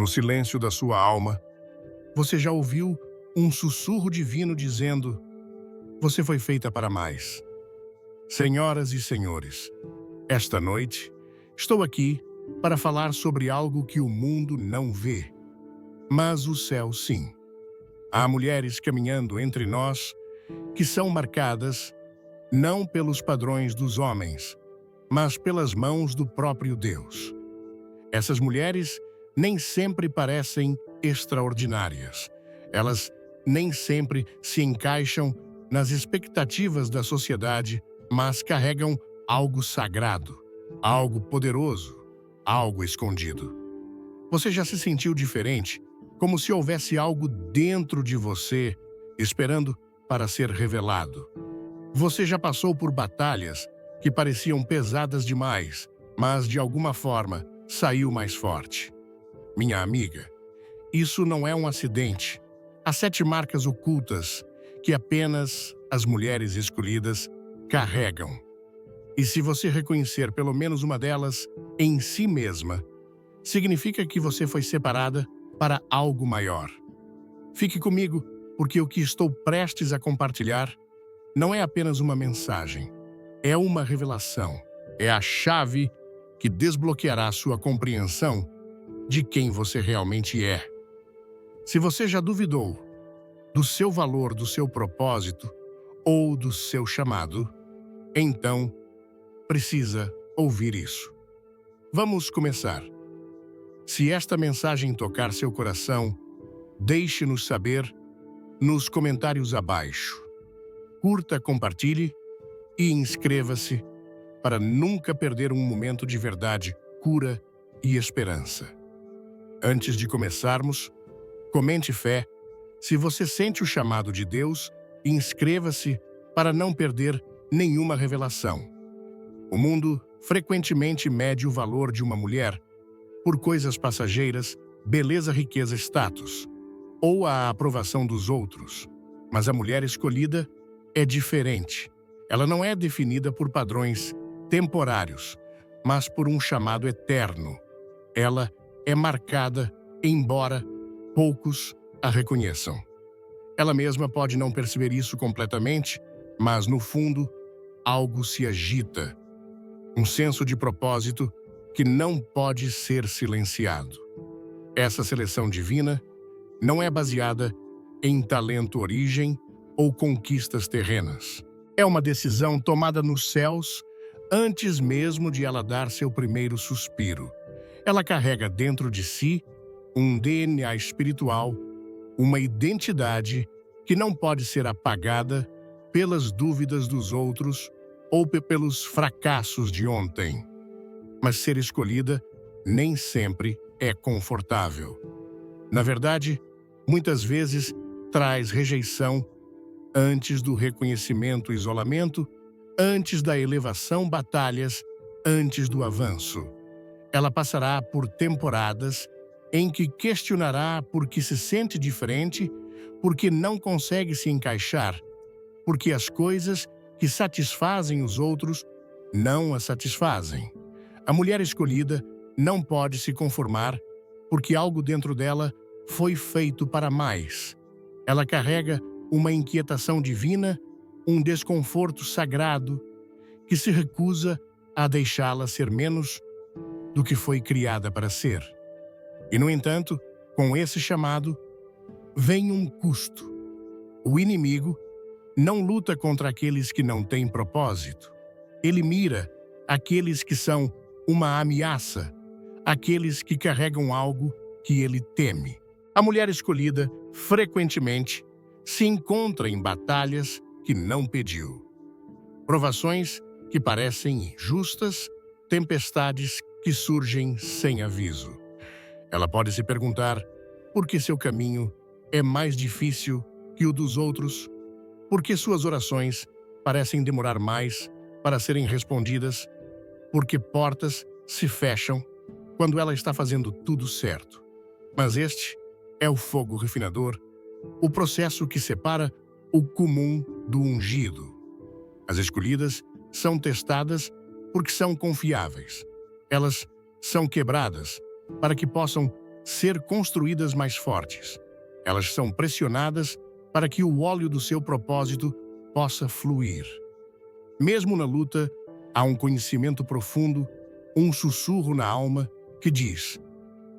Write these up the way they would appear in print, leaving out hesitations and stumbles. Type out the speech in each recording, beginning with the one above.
No silêncio da sua alma, você já ouviu um sussurro divino dizendo: você foi feita para mais. Senhoras e senhores, esta noite estou aqui para falar sobre algo que o mundo não vê, mas o céu sim. Há mulheres caminhando entre nós que são marcadas não pelos padrões dos homens, mas pelas mãos do próprio Deus. Essas mulheres nem sempre parecem extraordinárias. Elas nem sempre se encaixam nas expectativas da sociedade, mas carregam algo sagrado, algo poderoso, algo escondido. Você já se sentiu diferente, como se houvesse algo dentro de você esperando para ser revelado? Você já passou por batalhas que pareciam pesadas demais, mas de alguma forma saiu mais forte? Minha amiga, isso não é um acidente. Há 7 marcas ocultas que apenas as mulheres escolhidas carregam. E se você reconhecer pelo menos uma delas em si mesma, significa que você foi separada para algo maior. Fique comigo, porque o que estou prestes a compartilhar não é apenas uma mensagem, é uma revelação. É a chave que desbloqueará sua compreensão de quem você realmente é. Se você já duvidou do seu valor, do seu propósito ou do seu chamado, então precisa ouvir isso. Vamos começar. Se esta mensagem tocar seu coração, deixe-nos saber nos comentários abaixo. Curta, compartilhe e inscreva-se para nunca perder um momento de verdade, cura e esperança. Antes de começarmos, comente fé. Se você sente o chamado de Deus, inscreva-se para não perder nenhuma revelação. O mundo frequentemente mede o valor de uma mulher por coisas passageiras, beleza, riqueza, status, ou a aprovação dos outros. Mas a mulher escolhida é diferente. Ela não é definida por padrões temporários, mas por um chamado eterno. Ela é marcada, embora poucos a reconheçam. Ela mesma pode não perceber isso completamente, mas no fundo, algo se agita. Um senso de propósito que não pode ser silenciado. Essa seleção divina não é baseada em talento, origem ou conquistas terrenas. É uma decisão tomada nos céus antes mesmo de ela dar seu primeiro suspiro. Ela carrega dentro de si um DNA espiritual, uma identidade que não pode ser apagada pelas dúvidas dos outros ou pelos fracassos de ontem. Mas ser escolhida nem sempre é confortável. Na verdade, muitas vezes traz rejeição antes do reconhecimento, isolamento, antes da elevação, batalhas, antes do avanço. Ela passará por temporadas em que questionará por que se sente diferente, porque não consegue se encaixar, porque as coisas que satisfazem os outros não a satisfazem. A mulher escolhida não pode se conformar porque algo dentro dela foi feito para mais. Ela carrega uma inquietação divina, um desconforto sagrado que se recusa a deixá-la ser menos do que foi criada para ser. E, no entanto, com esse chamado, vem um custo. O inimigo não luta contra aqueles que não têm propósito. Ele mira aqueles que são uma ameaça, aqueles que carregam algo que ele teme. A mulher escolhida, frequentemente, se encontra em batalhas que não pediu. Provações que parecem injustas, tempestades que surgem sem aviso. Ela pode se perguntar por que seu caminho é mais difícil que o dos outros, por que suas orações parecem demorar mais para serem respondidas, porque portas se fecham quando ela está fazendo tudo certo. Mas este é o fogo refinador, o processo que separa o comum do ungido. As escolhidas são testadas porque são confiáveis. Elas são quebradas para que possam ser construídas mais fortes. Elas são pressionadas para que o óleo do seu propósito possa fluir. Mesmo na luta, há um conhecimento profundo, um sussurro na alma que diz: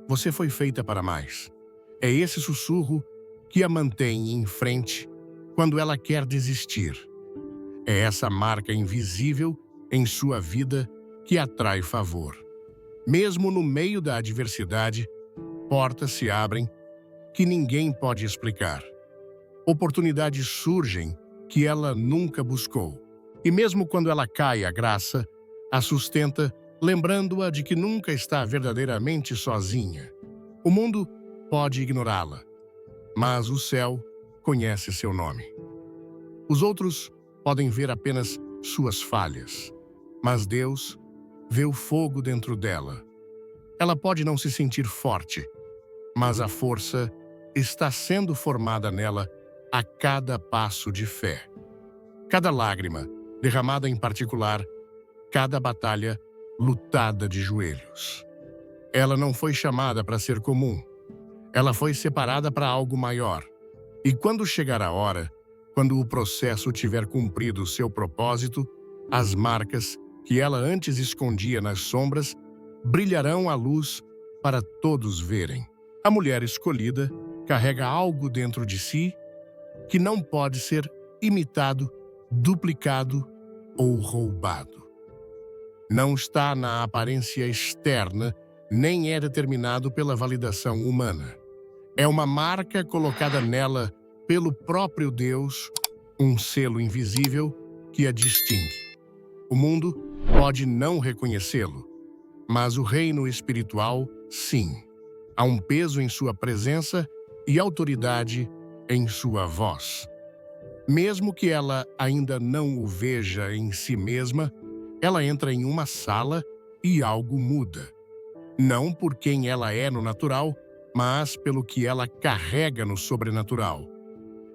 você foi feita para mais. É esse sussurro que a mantém em frente quando ela quer desistir. É essa marca invisível em sua vida que atrai favor. Mesmo no meio da adversidade, portas se abrem que ninguém pode explicar. Oportunidades surgem que ela nunca buscou. E mesmo quando ela cai, a graça a sustenta, lembrando-a de que nunca está verdadeiramente sozinha. O mundo pode ignorá-la, mas o céu conhece seu nome. Os outros podem ver apenas suas falhas, mas Deus vê o fogo dentro dela. Ela pode não se sentir forte, mas a força está sendo formada nela a cada passo de fé. Cada lágrima, derramada em particular, cada batalha lutada de joelhos. Ela não foi chamada para ser comum. Ela foi separada para algo maior. E quando chegar a hora, quando o processo tiver cumprido seu propósito, as marcas que ela antes escondia nas sombras brilharão à luz para todos verem. A mulher escolhida carrega algo dentro de si que não pode ser imitado, duplicado ou roubado. Não está na aparência externa, nem é determinado pela validação humana. É uma marca colocada nela pelo próprio Deus, um selo invisível que a distingue. O mundo pode não reconhecê-lo, mas o reino espiritual, sim. Há um peso em sua presença e autoridade em sua voz. Mesmo que ela ainda não o veja em si mesma, ela entra em uma sala e algo muda. Não por quem ela é no natural, mas pelo que ela carrega no sobrenatural.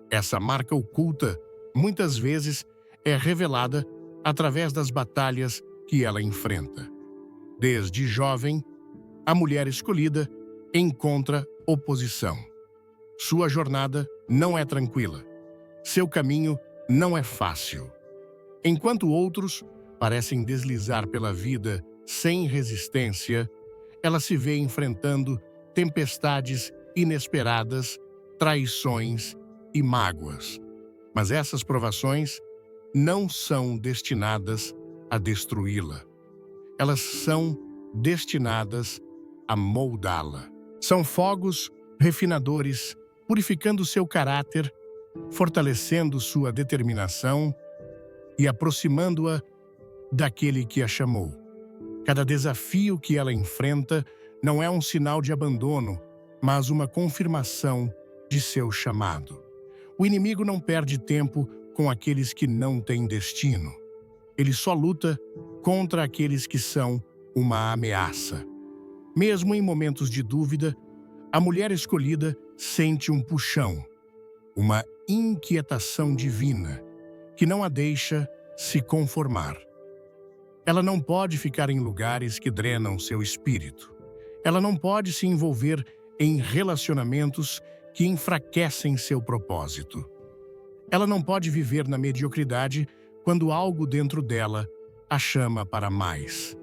Essa marca oculta, muitas vezes, é revelada através das batalhas que ela enfrenta. Desde jovem, a mulher escolhida encontra oposição. Sua jornada não é tranquila. Seu caminho não é fácil. Enquanto outros parecem deslizar pela vida sem resistência, ela se vê enfrentando tempestades inesperadas, traições e mágoas. Mas essas provações não são destinadas a destruí-la. Elas são destinadas a moldá-la. São fogos refinadores, purificando seu caráter, fortalecendo sua determinação e aproximando-a daquele que a chamou. Cada desafio que ela enfrenta não é um sinal de abandono, mas uma confirmação de seu chamado. O inimigo não perde tempo com aqueles que não têm destino. Ele só luta contra aqueles que são uma ameaça. Mesmo em momentos de dúvida, a mulher escolhida sente um puxão, uma inquietação divina, que não a deixa se conformar. Ela não pode ficar em lugares que drenam seu espírito. Ela não pode se envolver em relacionamentos que enfraquecem seu propósito. Ela não pode viver na mediocridade quando algo dentro dela a chama para mais.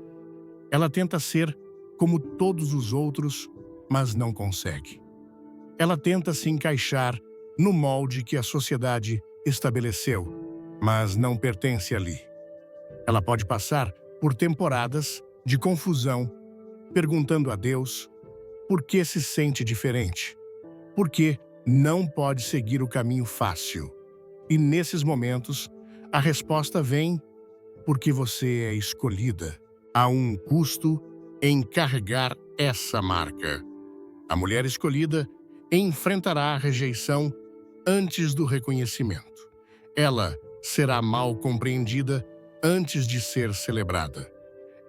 Ela tenta ser como todos os outros, mas não consegue. Ela tenta se encaixar no molde que a sociedade estabeleceu, mas não pertence ali. Ela pode passar por temporadas de confusão, perguntando a Deus por que se sente diferente, por que não pode seguir o caminho fácil. E nesses momentos, a resposta vem porque você é escolhida. Há um custo em carregar essa marca. A mulher escolhida enfrentará a rejeição antes do reconhecimento. Ela será mal compreendida antes de ser celebrada.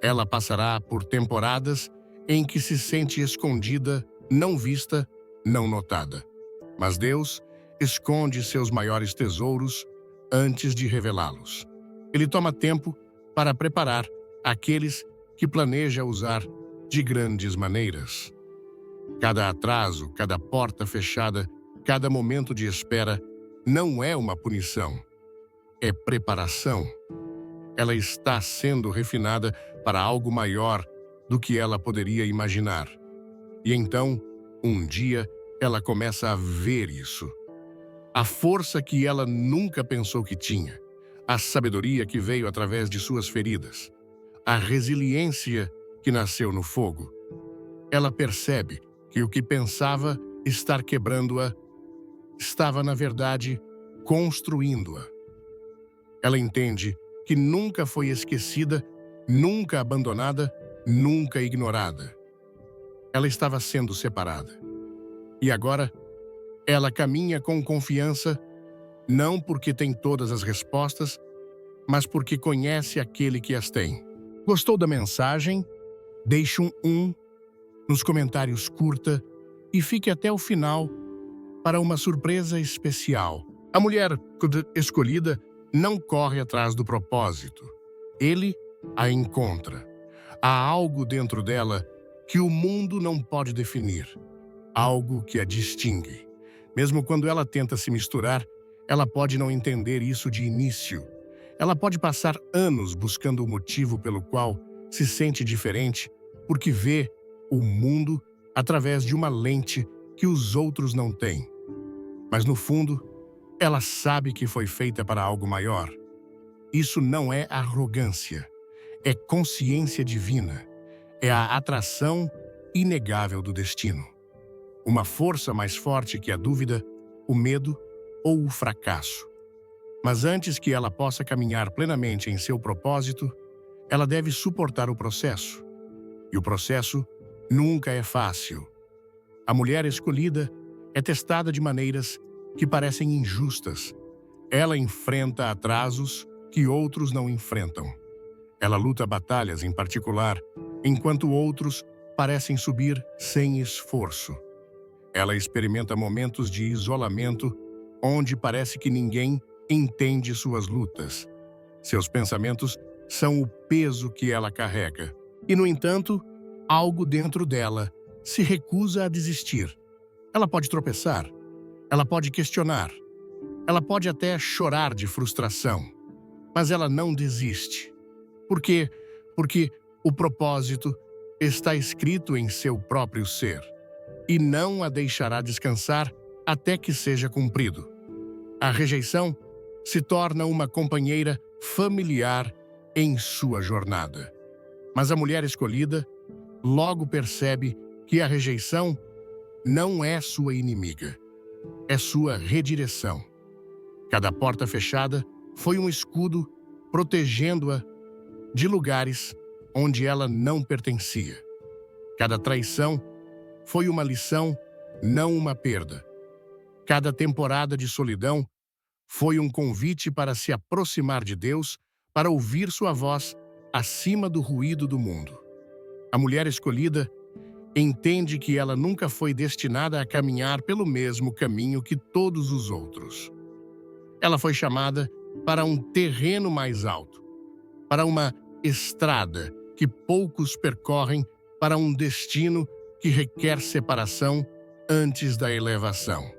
Ela passará por temporadas em que se sente escondida, não vista, não notada. Mas Deus esconde seus maiores tesouros antes de revelá-los. Ele toma tempo para preparar aqueles que planeja usar de grandes maneiras. Cada atraso, cada porta fechada, cada momento de espera não é uma punição, é preparação. Ela está sendo refinada para algo maior do que ela poderia imaginar. E então, um dia, ela começa a ver isso. A força que ela nunca pensou que tinha, a sabedoria que veio através de suas feridas, a resiliência que nasceu no fogo. Ela percebe que o que pensava estar quebrando-a estava, na verdade, construindo-a. Ela entende que nunca foi esquecida, nunca abandonada, nunca ignorada. Ela estava sendo separada. E agora, ela caminha com confiança, não porque tem todas as respostas, mas porque conhece aquele que as tem. Gostou da mensagem? Deixe um nos comentários, curta e fique até o final para uma surpresa especial. A mulher escolhida não corre atrás do propósito. Ele a encontra. Há algo dentro dela que o mundo não pode definir. Algo que a distingue. Mesmo quando ela tenta se misturar, ela pode não entender isso de início. Ela pode passar anos buscando o motivo pelo qual se sente diferente, porque vê o mundo através de uma lente que os outros não têm. Mas no fundo, ela sabe que foi feita para algo maior. Isso não é arrogância, é consciência divina, é a atração inegável do destino. Uma força mais forte que a dúvida, o medo ou o fracasso. Mas antes que ela possa caminhar plenamente em seu propósito, ela deve suportar o processo. E o processo nunca é fácil. A mulher escolhida é testada de maneiras que parecem injustas. Ela enfrenta atrasos que outros não enfrentam. Ela luta batalhas em particular, enquanto outros parecem subir sem esforço. Ela experimenta momentos de isolamento, onde parece que ninguém entende suas lutas. Seus pensamentos são o peso que ela carrega. E, no entanto, algo dentro dela se recusa a desistir. Ela pode tropeçar, ela pode questionar, ela pode até chorar de frustração, mas ela não desiste. Por quê? Porque o propósito está escrito em seu próprio ser e não a deixará descansar até que seja cumprido. A rejeição se torna uma companheira familiar em sua jornada. Mas a mulher escolhida logo percebe que a rejeição não é sua inimiga, é sua redireção. Cada porta fechada foi um escudo protegendo-a de lugares onde ela não pertencia. Cada traição foi uma lição, não uma perda. Cada temporada de solidão foi um convite para se aproximar de Deus, para ouvir sua voz acima do ruído do mundo. A mulher escolhida entende que ela nunca foi destinada a caminhar pelo mesmo caminho que todos os outros. Ela foi chamada para um terreno mais alto, para uma estrada que poucos percorrem, para um destino que requer separação antes da elevação.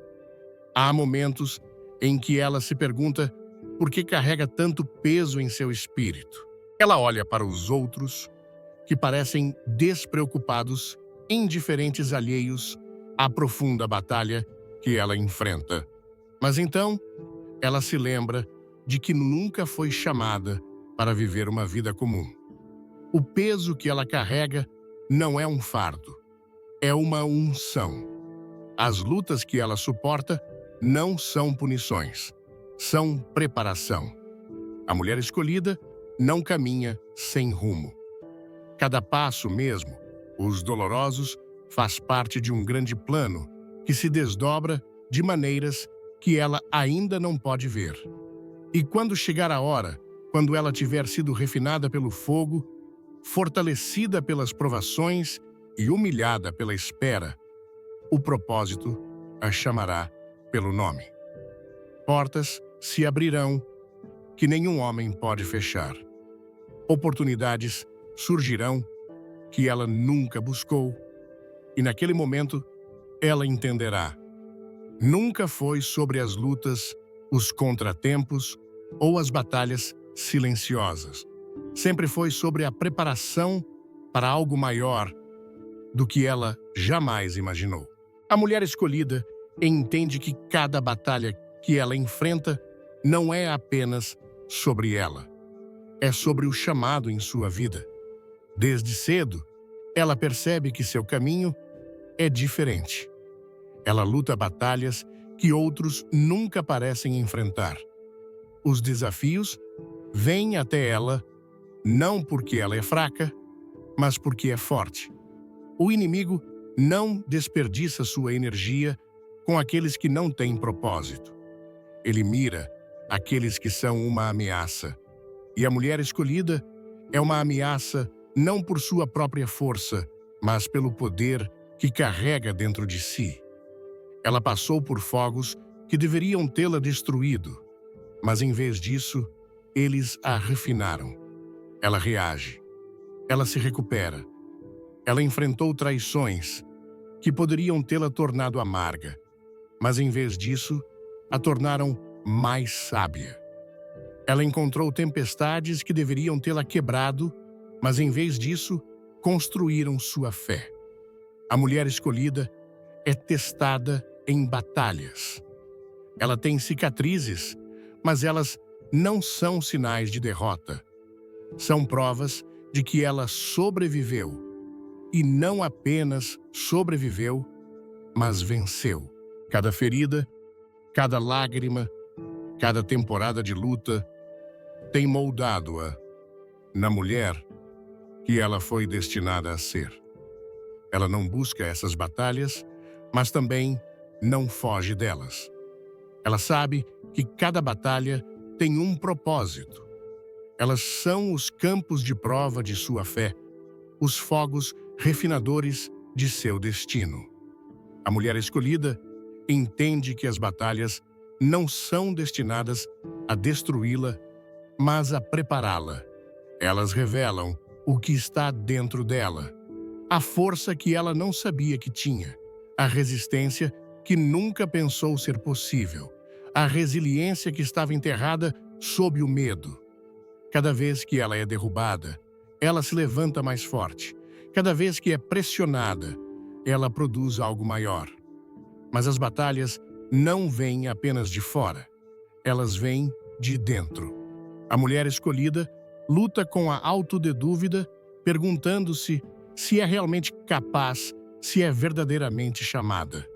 Há momentos em que ela se pergunta por que carrega tanto peso em seu espírito. Ela olha para os outros, que parecem despreocupados, indiferentes, alheios à profunda batalha que ela enfrenta. Mas então, ela se lembra de que nunca foi chamada para viver uma vida comum. O peso que ela carrega não é um fardo, é uma unção. As lutas que ela suporta não são punições, são preparação. A mulher escolhida não caminha sem rumo. Cada passo mesmo, os dolorosos, faz parte de um grande plano que se desdobra de maneiras que ela ainda não pode ver. E quando chegar a hora, quando ela tiver sido refinada pelo fogo, fortalecida pelas provações e humilhada pela espera, o propósito a chamará pelo nome. Portas se abrirão que nenhum homem pode fechar. Oportunidades surgirão que ela nunca buscou. E naquele momento, ela entenderá. Nunca foi sobre as lutas, os contratempos ou as batalhas silenciosas. Sempre foi sobre a preparação para algo maior do que ela jamais imaginou. A mulher escolhida entende que cada batalha que ela enfrenta não é apenas sobre ela. É sobre o chamado em sua vida. Desde cedo, ela percebe que seu caminho é diferente. Ela luta batalhas que outros nunca parecem enfrentar. Os desafios vêm até ela não porque ela é fraca, mas porque é forte. O inimigo não desperdiça sua energia com aqueles que não têm propósito. Ele mira aqueles que são uma ameaça. E a mulher escolhida é uma ameaça não por sua própria força, mas pelo poder que carrega dentro de si. Ela passou por fogos que deveriam tê-la destruído, mas em vez disso, eles a refinaram. Ela reage. Ela se recupera. Ela enfrentou traições que poderiam tê-la tornado amarga, mas em vez disso, a tornaram mais sábia. Ela encontrou tempestades que deveriam tê-la quebrado, mas em vez disso, construíram sua fé. A mulher escolhida é testada em batalhas. Ela tem cicatrizes, mas elas não são sinais de derrota. São provas de que ela sobreviveu. E não apenas sobreviveu, mas venceu. Cada ferida, cada lágrima, cada temporada de luta tem moldado-a na mulher que ela foi destinada a ser. Ela não busca essas batalhas, mas também não foge delas. Ela sabe que cada batalha tem um propósito. Elas são os campos de prova de sua fé, os fogos refinadores de seu destino. A mulher escolhida entende que as batalhas não são destinadas a destruí-la, mas a prepará-la. Elas revelam o que está dentro dela, a força que ela não sabia que tinha, a resistência que nunca pensou ser possível, a resiliência que estava enterrada sob o medo. Cada vez que ela é derrubada, ela se levanta mais forte. Cada vez que é pressionada, ela produz algo maior. Mas as batalhas não vêm apenas de fora, elas vêm de dentro. A mulher escolhida luta com a autodedúvida, perguntando-se se é realmente capaz, se é verdadeiramente chamada.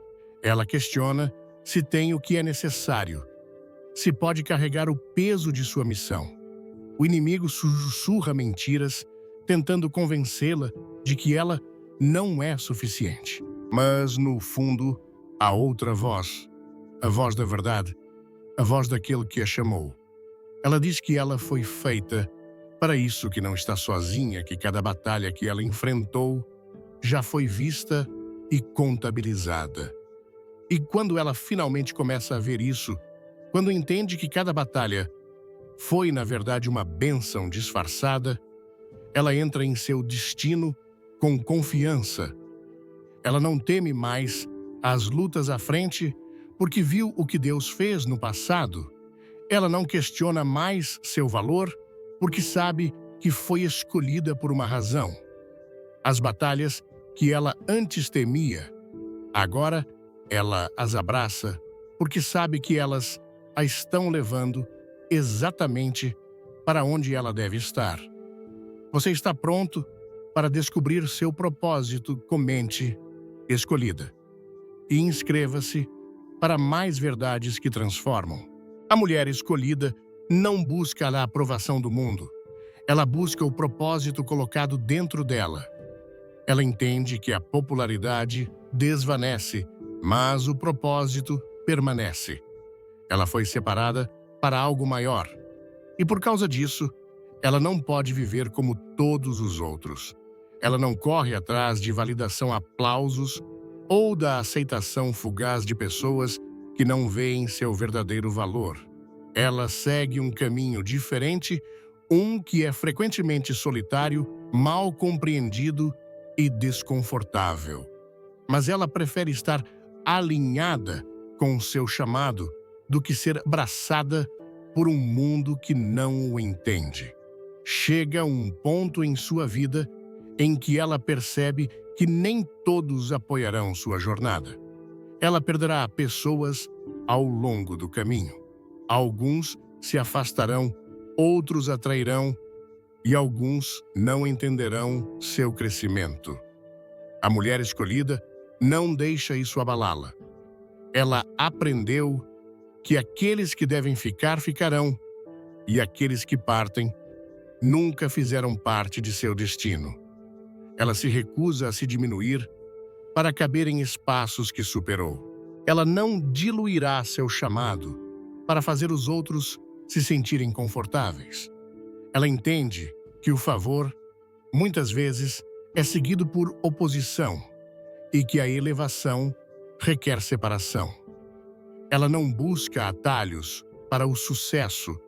Ela questiona se tem o que é necessário, se pode carregar o peso de sua missão. O inimigo sussurra mentiras, tentando convencê-la de que ela não é suficiente. Mas, no fundo, há outra voz, a voz da verdade, a voz daquele que a chamou. Ela diz que ela foi feita para isso, que não está sozinha, que cada batalha que ela enfrentou já foi vista e contabilizada. E quando ela finalmente começa a ver isso, quando entende que cada batalha foi, na verdade, uma bênção disfarçada, ela entra em seu destino com confiança. Ela não teme mais as lutas à frente, porque viu o que Deus fez no passado. Ela não questiona mais seu valor, porque sabe que foi escolhida por uma razão. As batalhas que ela antes temia, agora ela as abraça, porque sabe que elas a estão levando exatamente para onde ela deve estar. Você está pronto para descobrir seu propósito? Comente Escolhida e inscreva-se para mais verdades que transformam. A mulher escolhida não busca a aprovação do mundo. Ela busca o propósito colocado dentro dela. Ela entende que a popularidade desvanece, mas o propósito permanece. Ela foi separada para algo maior. E por causa disso, ela não pode viver como todos os outros. Ela não corre atrás de validação, aplausos ou da aceitação fugaz de pessoas que não veem seu verdadeiro valor. Ela segue um caminho diferente, um que é frequentemente solitário, mal compreendido e desconfortável. mas ela prefere estar alinhada com o seu chamado do que ser abraçada por um mundo que não o entende. Chega um ponto em sua vida em que ela percebe que nem todos apoiarão sua jornada. Ela perderá pessoas ao longo do caminho. Alguns se afastarão, outros atrairão e alguns não entenderão seu crescimento. A mulher escolhida não deixa isso abalá-la. Ela aprendeu que aqueles que devem ficar, ficarão, e aqueles que partem nunca fizeram parte de seu destino. Ela se recusa a se diminuir para caber em espaços que superou. Ela não diluirá seu chamado para fazer os outros se sentirem confortáveis. Ela entende que o favor, muitas vezes, é seguido por oposição e que a elevação requer separação. Ela não busca atalhos para o sucesso,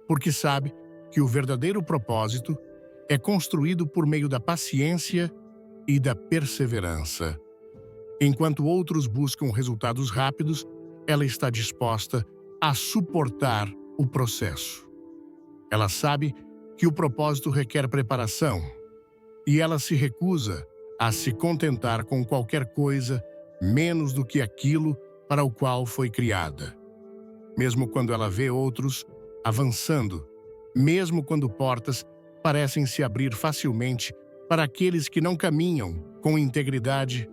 porque sabe que o verdadeiro propósito é construído por meio da paciência e da perseverança. Enquanto outros buscam resultados rápidos, ela está disposta a suportar o processo. Ela sabe que o propósito requer preparação e ela se recusa a se contentar com qualquer coisa menos do que aquilo para o qual foi criada. Mesmo quando ela vê outros avançando, mesmo quando portas parecem se abrir facilmente para aqueles que não caminham com integridade,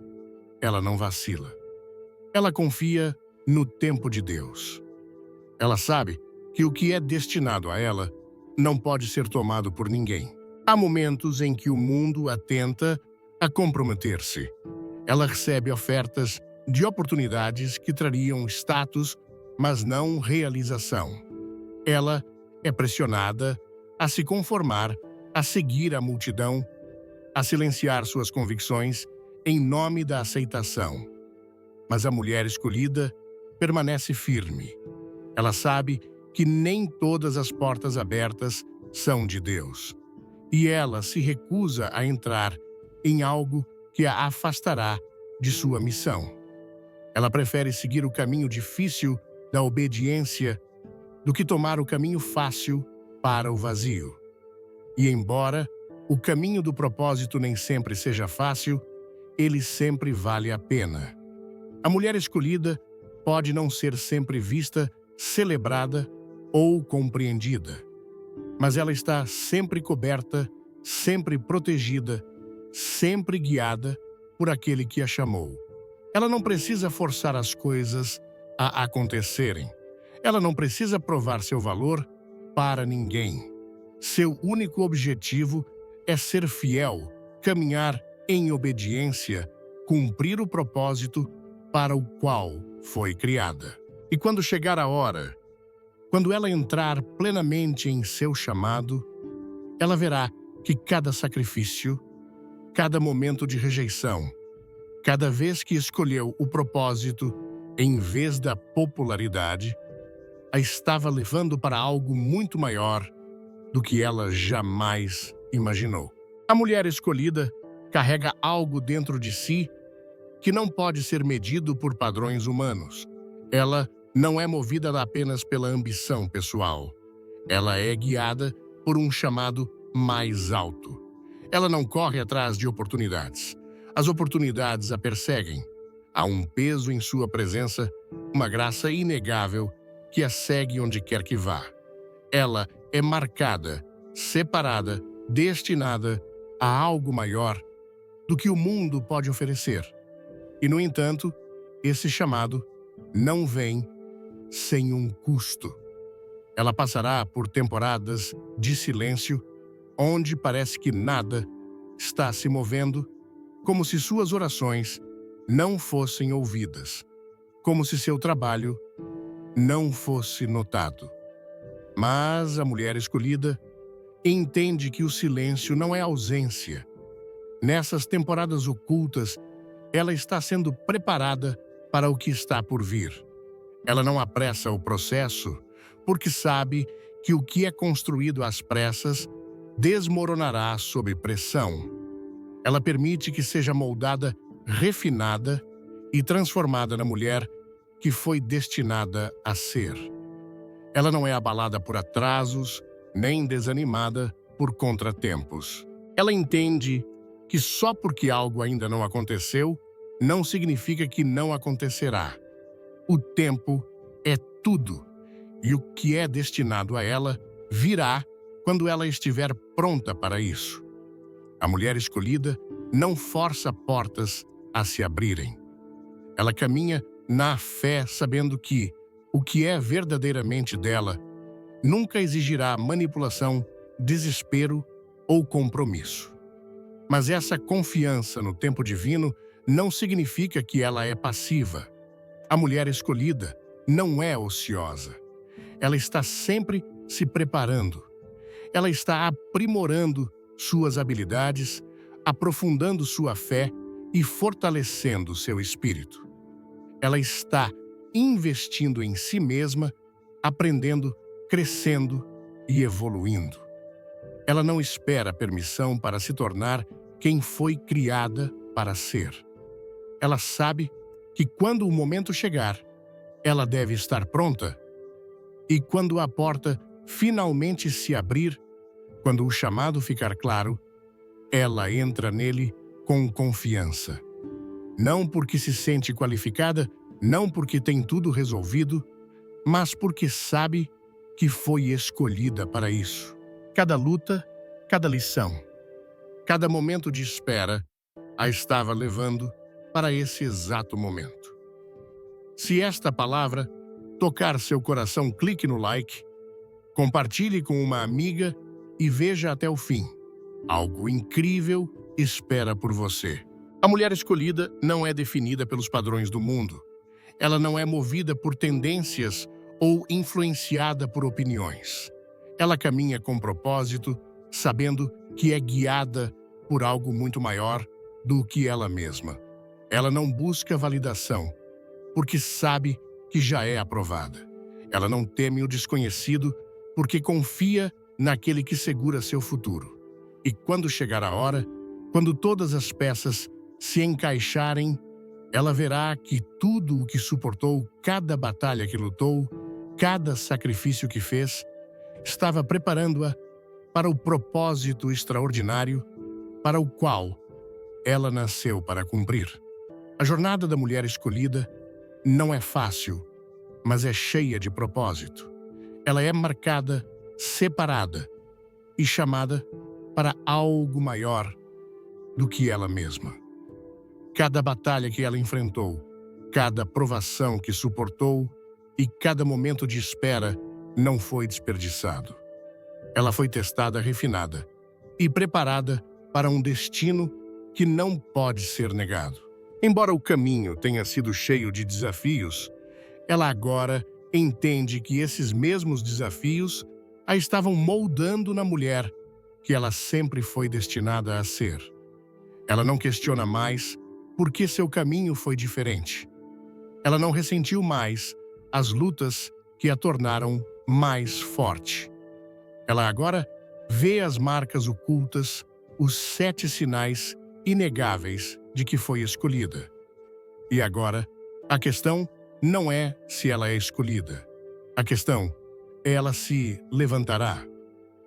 ela não vacila. Ela confia no tempo de Deus. Ela sabe que o que é destinado a ela não pode ser tomado por ninguém. Há momentos em que o mundo a tenta a comprometer-se. Ela recebe ofertas de oportunidades que trariam status, mas não realização. Ela é pressionada a se conformar, a seguir a multidão, a silenciar suas convicções em nome da aceitação. Mas a mulher escolhida permanece firme. Ela sabe que nem todas as portas abertas são de Deus. E ela se recusa a entrar em algo que a afastará de sua missão. Ela prefere seguir o caminho difícil da obediência do que tomar o caminho fácil para o vazio. E embora o caminho do propósito nem sempre seja fácil, ele sempre vale a pena. A mulher escolhida pode não ser sempre vista, celebrada ou compreendida, mas ela está sempre coberta, sempre protegida, sempre guiada por aquele que a chamou. Ela não precisa forçar as coisas a acontecerem. Ela não precisa provar seu valor para ninguém. Seu único objetivo é ser fiel, caminhar em obediência, cumprir o propósito para o qual foi criada. E quando chegar a hora, quando ela entrar plenamente em seu chamado, ela verá que cada sacrifício, cada momento de rejeição, cada vez que escolheu o propósito em vez da popularidade, a estava levando para algo muito maior do que ela jamais imaginou. A mulher escolhida carrega algo dentro de si que não pode ser medido por padrões humanos. Ela não é movida apenas pela ambição pessoal. Ela é guiada por um chamado mais alto. Ela não corre atrás de oportunidades. As oportunidades a perseguem. Há um peso em sua presença, uma graça inegável que a segue onde quer que vá. Ela é marcada, separada, destinada a algo maior do que o mundo pode oferecer. E, no entanto, esse chamado não vem sem um custo. Ela passará por temporadas de silêncio, onde parece que nada está se movendo, como se suas orações não fossem ouvidas, como se seu trabalho não fosse notado. Mas a mulher escolhida entende que o silêncio não é ausência. Nessas temporadas ocultas, ela está sendo preparada para o que está por vir. Ela não apressa o processo, porque sabe que o que é construído às pressas desmoronará sob pressão. Ela permite que seja moldada refinada e transformada na mulher que foi destinada a ser. Ela não é abalada por atrasos, nem desanimada por contratempos. Ela entende que só porque algo ainda não aconteceu, não significa que não acontecerá. O tempo é tudo, e o que é destinado a ela virá quando ela estiver pronta para isso. A mulher escolhida não força portas a se abrirem. Ela caminha na fé, sabendo que o que é verdadeiramente dela nunca exigirá manipulação, desespero ou compromisso. Mas essa confiança no tempo divino não significa que ela é passiva. A mulher escolhida não é ociosa. Ela está sempre se preparando. Ela está aprimorando suas habilidades, aprofundando sua fé e fortalecendo seu espírito. Ela está investindo em si mesma, aprendendo, crescendo e evoluindo. Ela não espera permissão para se tornar quem foi criada para ser. Ela sabe que quando o momento chegar, ela deve estar pronta. E quando a porta finalmente se abrir, quando o chamado ficar claro, ela entra nele com confiança. Não porque se sente qualificada, não porque tem tudo resolvido, mas porque sabe que foi escolhida para isso. Cada luta, cada lição, cada momento de espera a estava levando para esse exato momento. Se esta palavra tocar seu coração, clique no like, compartilhe com uma amiga e veja até o fim. Algo incrível espera por você. A mulher escolhida não é definida pelos padrões do mundo. Ela não é movida por tendências ou influenciada por opiniões. Ela caminha com propósito, sabendo que é guiada por algo muito maior do que ela mesma. Ela não busca validação, porque sabe que já é aprovada. Ela não teme o desconhecido, porque confia naquele que segura seu futuro. E quando chegar a hora, quando todas as peças se encaixarem, ela verá que tudo o que suportou, cada batalha que lutou, cada sacrifício que fez, estava preparando-a para o propósito extraordinário para o qual ela nasceu para cumprir. A jornada da mulher escolhida não é fácil, mas é cheia de propósito. Ela é marcada, separada e chamada para algo maior do que ela mesma. Cada batalha que ela enfrentou, cada provação que suportou e cada momento de espera não foi desperdiçado. Ela foi testada, refinada e preparada para um destino que não pode ser negado. Embora o caminho tenha sido cheio de desafios, ela agora entende que esses mesmos desafios a estavam moldando na mulher que ela sempre foi destinada a ser. Ela não questiona mais por que seu caminho foi diferente. Ela não ressentiu mais as lutas que a tornaram mais forte. Ela agora vê as marcas ocultas, os 7 sinais inegáveis de que foi escolhida. E agora, a questão não é se ela é escolhida. A questão é ela se levantará.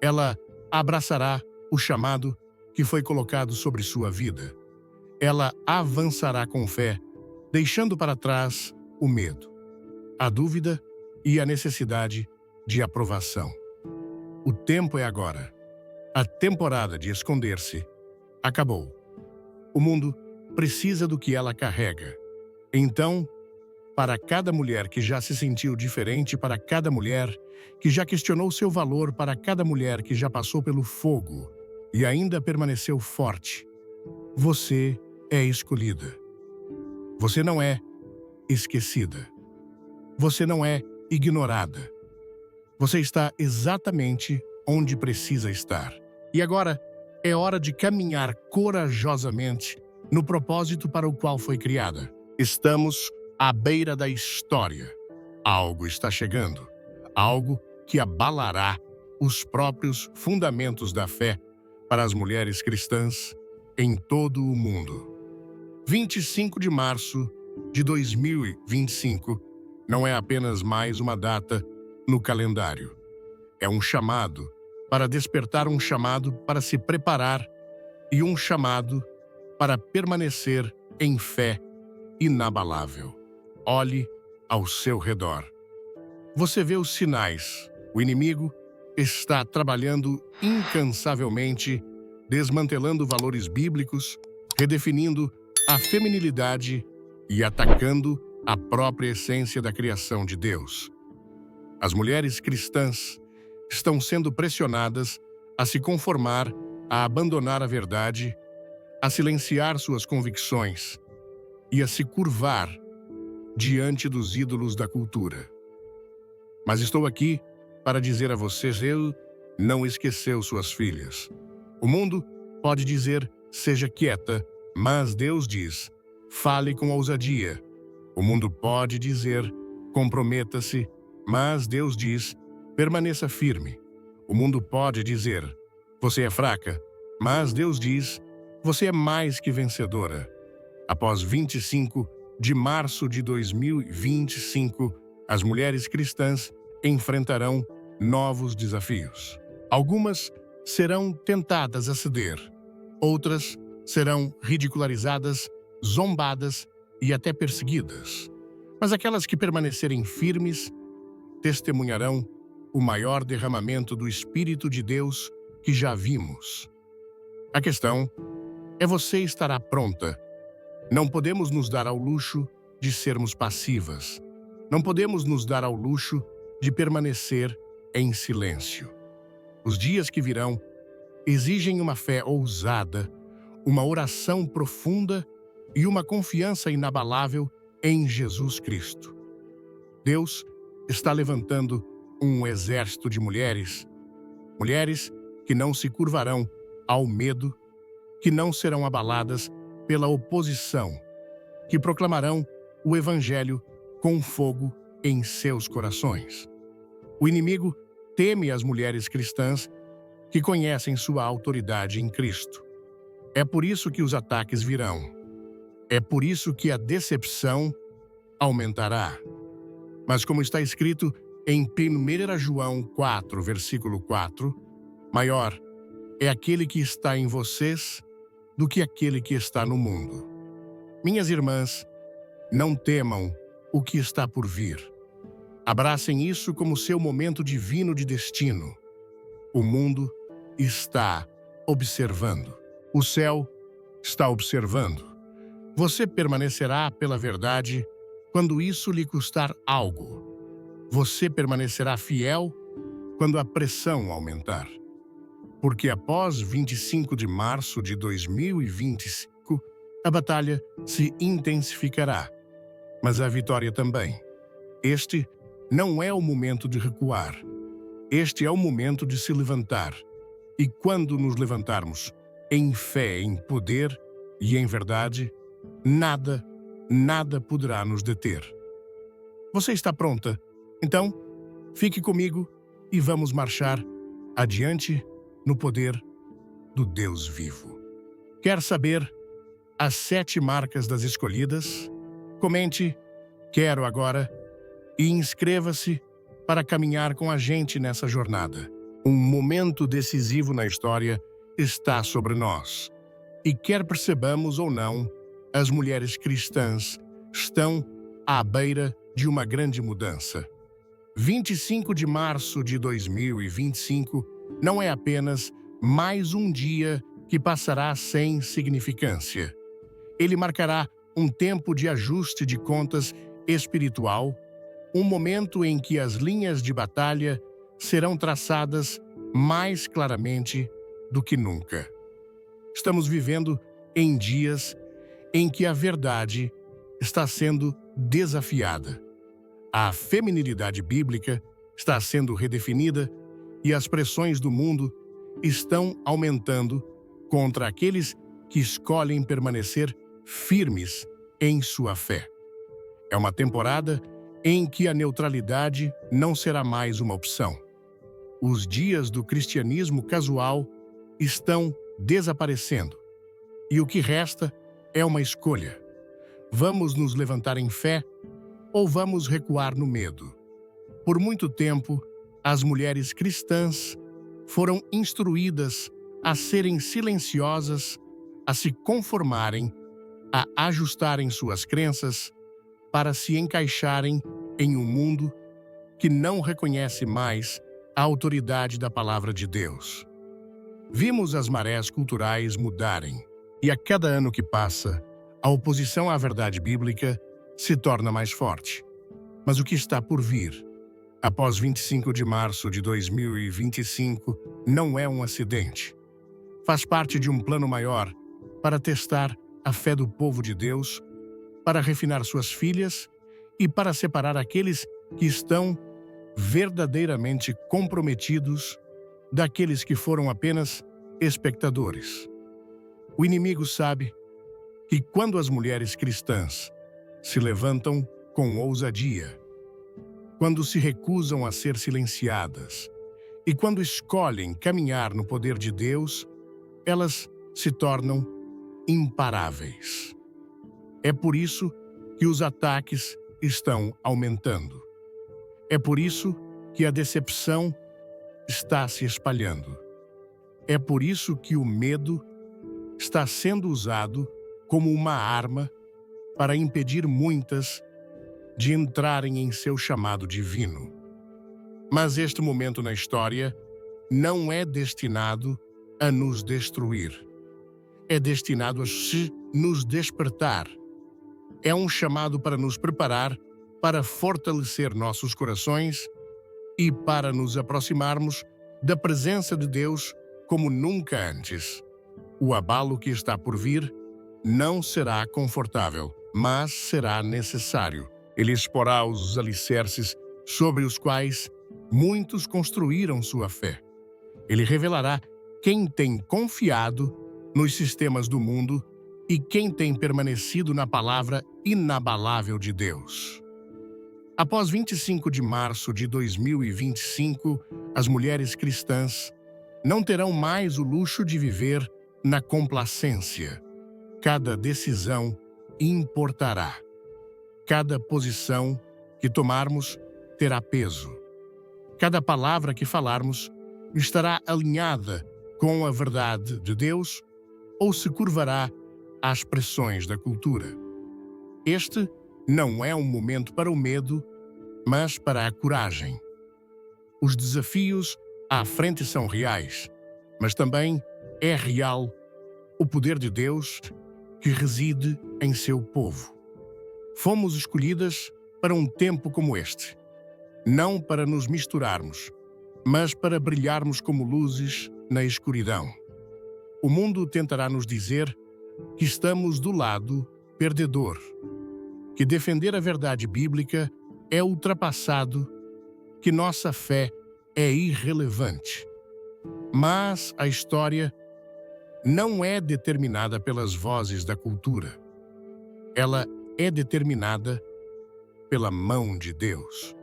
Ela abraçará o chamado que foi colocado sobre sua vida. Ela avançará com fé, deixando para trás o medo, a dúvida e a necessidade de aprovação. O tempo é agora. A temporada de esconder-se acabou. O mundo precisa do que ela carrega. Então, para cada mulher que já se sentiu diferente, para cada mulher que já questionou seu valor, para cada mulher que já passou pelo fogo e ainda permaneceu forte, você é escolhida. Você não é esquecida. Você não é ignorada. Você está exatamente onde precisa estar. E agora é hora de caminhar corajosamente no propósito para o qual foi criada. Estamos à beira da história. Algo está chegando. Algo que abalará os próprios fundamentos da fé para as mulheres cristãs em todo o mundo. 25 de março de 2025 não é apenas mais uma data no calendário. É um chamado para despertar, um chamado para se preparar e um chamado para permanecer em fé inabalável. Olhe ao seu redor. Você vê os sinais. O inimigo está trabalhando incansavelmente, desmantelando valores bíblicos, redefinindo a feminilidade e atacando a própria essência da criação de Deus. As mulheres cristãs estão sendo pressionadas a se conformar, a abandonar a verdade, a silenciar suas convicções e a se curvar diante dos ídolos da cultura. Mas estou aqui para dizer a vocês, Ele não esqueceu suas filhas. O mundo pode dizer, seja quieta, mas Deus diz, fale com ousadia. O mundo pode dizer, comprometa-se, mas Deus diz, permaneça firme. O mundo pode dizer, você é fraca, mas Deus diz, você é mais que vencedora. Após 25 de março de 2025, as mulheres cristãs enfrentarão novos desafios. Algumas serão tentadas a ceder, outras serão ridicularizadas, zombadas e até perseguidas. Mas aquelas que permanecerem firmes testemunharão o maior derramamento do Espírito de Deus que já vimos. A questão é: você estará pronta? Não podemos nos dar ao luxo de sermos passivas. Não podemos nos dar ao luxo de permanecer em silêncio. Os dias que virão exigem uma fé ousada, uma oração profunda e uma confiança inabalável em Jesus Cristo. Deus está levantando um exército de mulheres, mulheres que não se curvarão ao medo, que não serão abaladas pela oposição, que proclamarão o Evangelho com fogo em seus corações. O inimigo teme as mulheres cristãs que conhecem sua autoridade em Cristo. É por isso que os ataques virão. É por isso que a decepção aumentará. Mas como está escrito em 1 João 4, versículo 4, maior é aquele que está em vocês do que aquele que está no mundo. Minhas irmãs, não temam o que está por vir. Abracem isso como seu momento divino de destino. O mundo está observando. O céu está observando. Você permanecerá pela verdade quando isso lhe custar algo. Você permanecerá fiel quando a pressão aumentar. Porque após 25 de março de 2025, a batalha se intensificará, mas a vitória também. Este não é o momento de recuar. Este é o momento de se levantar. E quando nos levantarmos em fé, em poder e em verdade, nada poderá nos deter. Você está pronta? Então, fique comigo e vamos marchar adiante no poder do Deus vivo. Quer saber as 7 marcas das escolhidas? Comente, quero agora, e inscreva-se para caminhar com a gente nessa jornada. Um momento decisivo na história está sobre nós. E quer percebamos ou não, as mulheres cristãs estão à beira de uma grande mudança. 25 de março de 2025 não é apenas mais um dia que passará sem significância. Ele marcará um tempo de ajuste de contas espiritual, um momento em que as linhas de batalha serão traçadas mais claramente do que nunca. Estamos vivendo em dias em que a verdade está sendo desafiada. A feminilidade bíblica está sendo redefinida e as pressões do mundo estão aumentando contra aqueles que escolhem permanecer firmes em sua fé. É uma temporada em que a neutralidade não será mais uma opção. Os dias do cristianismo casual estão desaparecendo, e o que resta É uma escolha. Vamos nos levantar em fé ou vamos recuar no medo? Por muito tempo, as mulheres cristãs foram instruídas a serem silenciosas, a se conformarem, a ajustarem suas crenças para se encaixarem em um mundo que não reconhece mais a autoridade da palavra de Deus. Vimos as marés culturais mudarem, e a cada ano que passa, a oposição à verdade bíblica se torna mais forte. Mas o que está por vir, após 25 de março de 2025, não é um acidente. Faz parte de um plano maior para testar a fé do povo de Deus, para refinar suas filhas e para separar aqueles que estão verdadeiramente comprometidos daqueles que foram apenas espectadores. O inimigo sabe que quando as mulheres cristãs se levantam com ousadia, quando se recusam a ser silenciadas e quando escolhem caminhar no poder de Deus, elas se tornam imparáveis. É por isso que os ataques estão aumentando. É por isso que a decepção está se espalhando. É por isso que o medo está sendo usado como uma arma para impedir muitas de entrarem em seu chamado divino. Mas este momento na história não é destinado a nos destruir. É destinado a nos despertar. É um chamado para nos preparar, para fortalecer nossos corações e para nos aproximarmos da presença de Deus como nunca antes. O abalo que está por vir não será confortável, mas será necessário. Ele exporá os alicerces sobre os quais muitos construíram sua fé. Ele revelará quem tem confiado nos sistemas do mundo e quem tem permanecido na palavra inabalável de Deus. Após 25 de março de 2025, as mulheres cristãs não terão mais o luxo de viver na complacência. Cada decisão importará. Cada posição que tomarmos terá peso. Cada palavra que falarmos estará alinhada com a verdade de Deus ou se curvará às pressões da cultura. Este não é um momento para o medo, mas para a coragem. Os desafios à frente são reais, mas também é real o poder de Deus que reside em seu povo. Fomos escolhidas para um tempo como este, não para nos misturarmos, mas para brilharmos como luzes na escuridão. O mundo tentará nos dizer que estamos do lado perdedor, que defender a verdade bíblica é ultrapassado, que nossa fé é irrelevante. Mas a história não é determinada pelas vozes da cultura. Ela é determinada pela mão de Deus.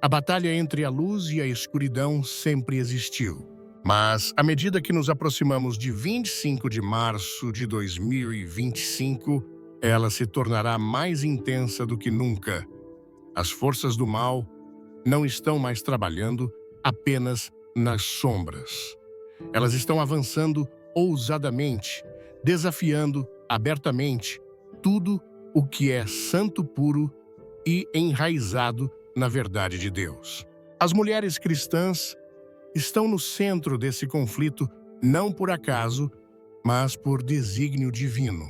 A batalha entre a luz e a escuridão sempre existiu. Mas, à medida que nos aproximamos de 25 de março de 2025, ela se tornará mais intensa do que nunca. As forças do mal não estão mais trabalhando apenas nas sombras. Elas estão avançando ousadamente, desafiando abertamente tudo o que é santo, puro e enraizado na verdade de Deus. As mulheres cristãs estão no centro desse conflito não por acaso, mas por desígnio divino.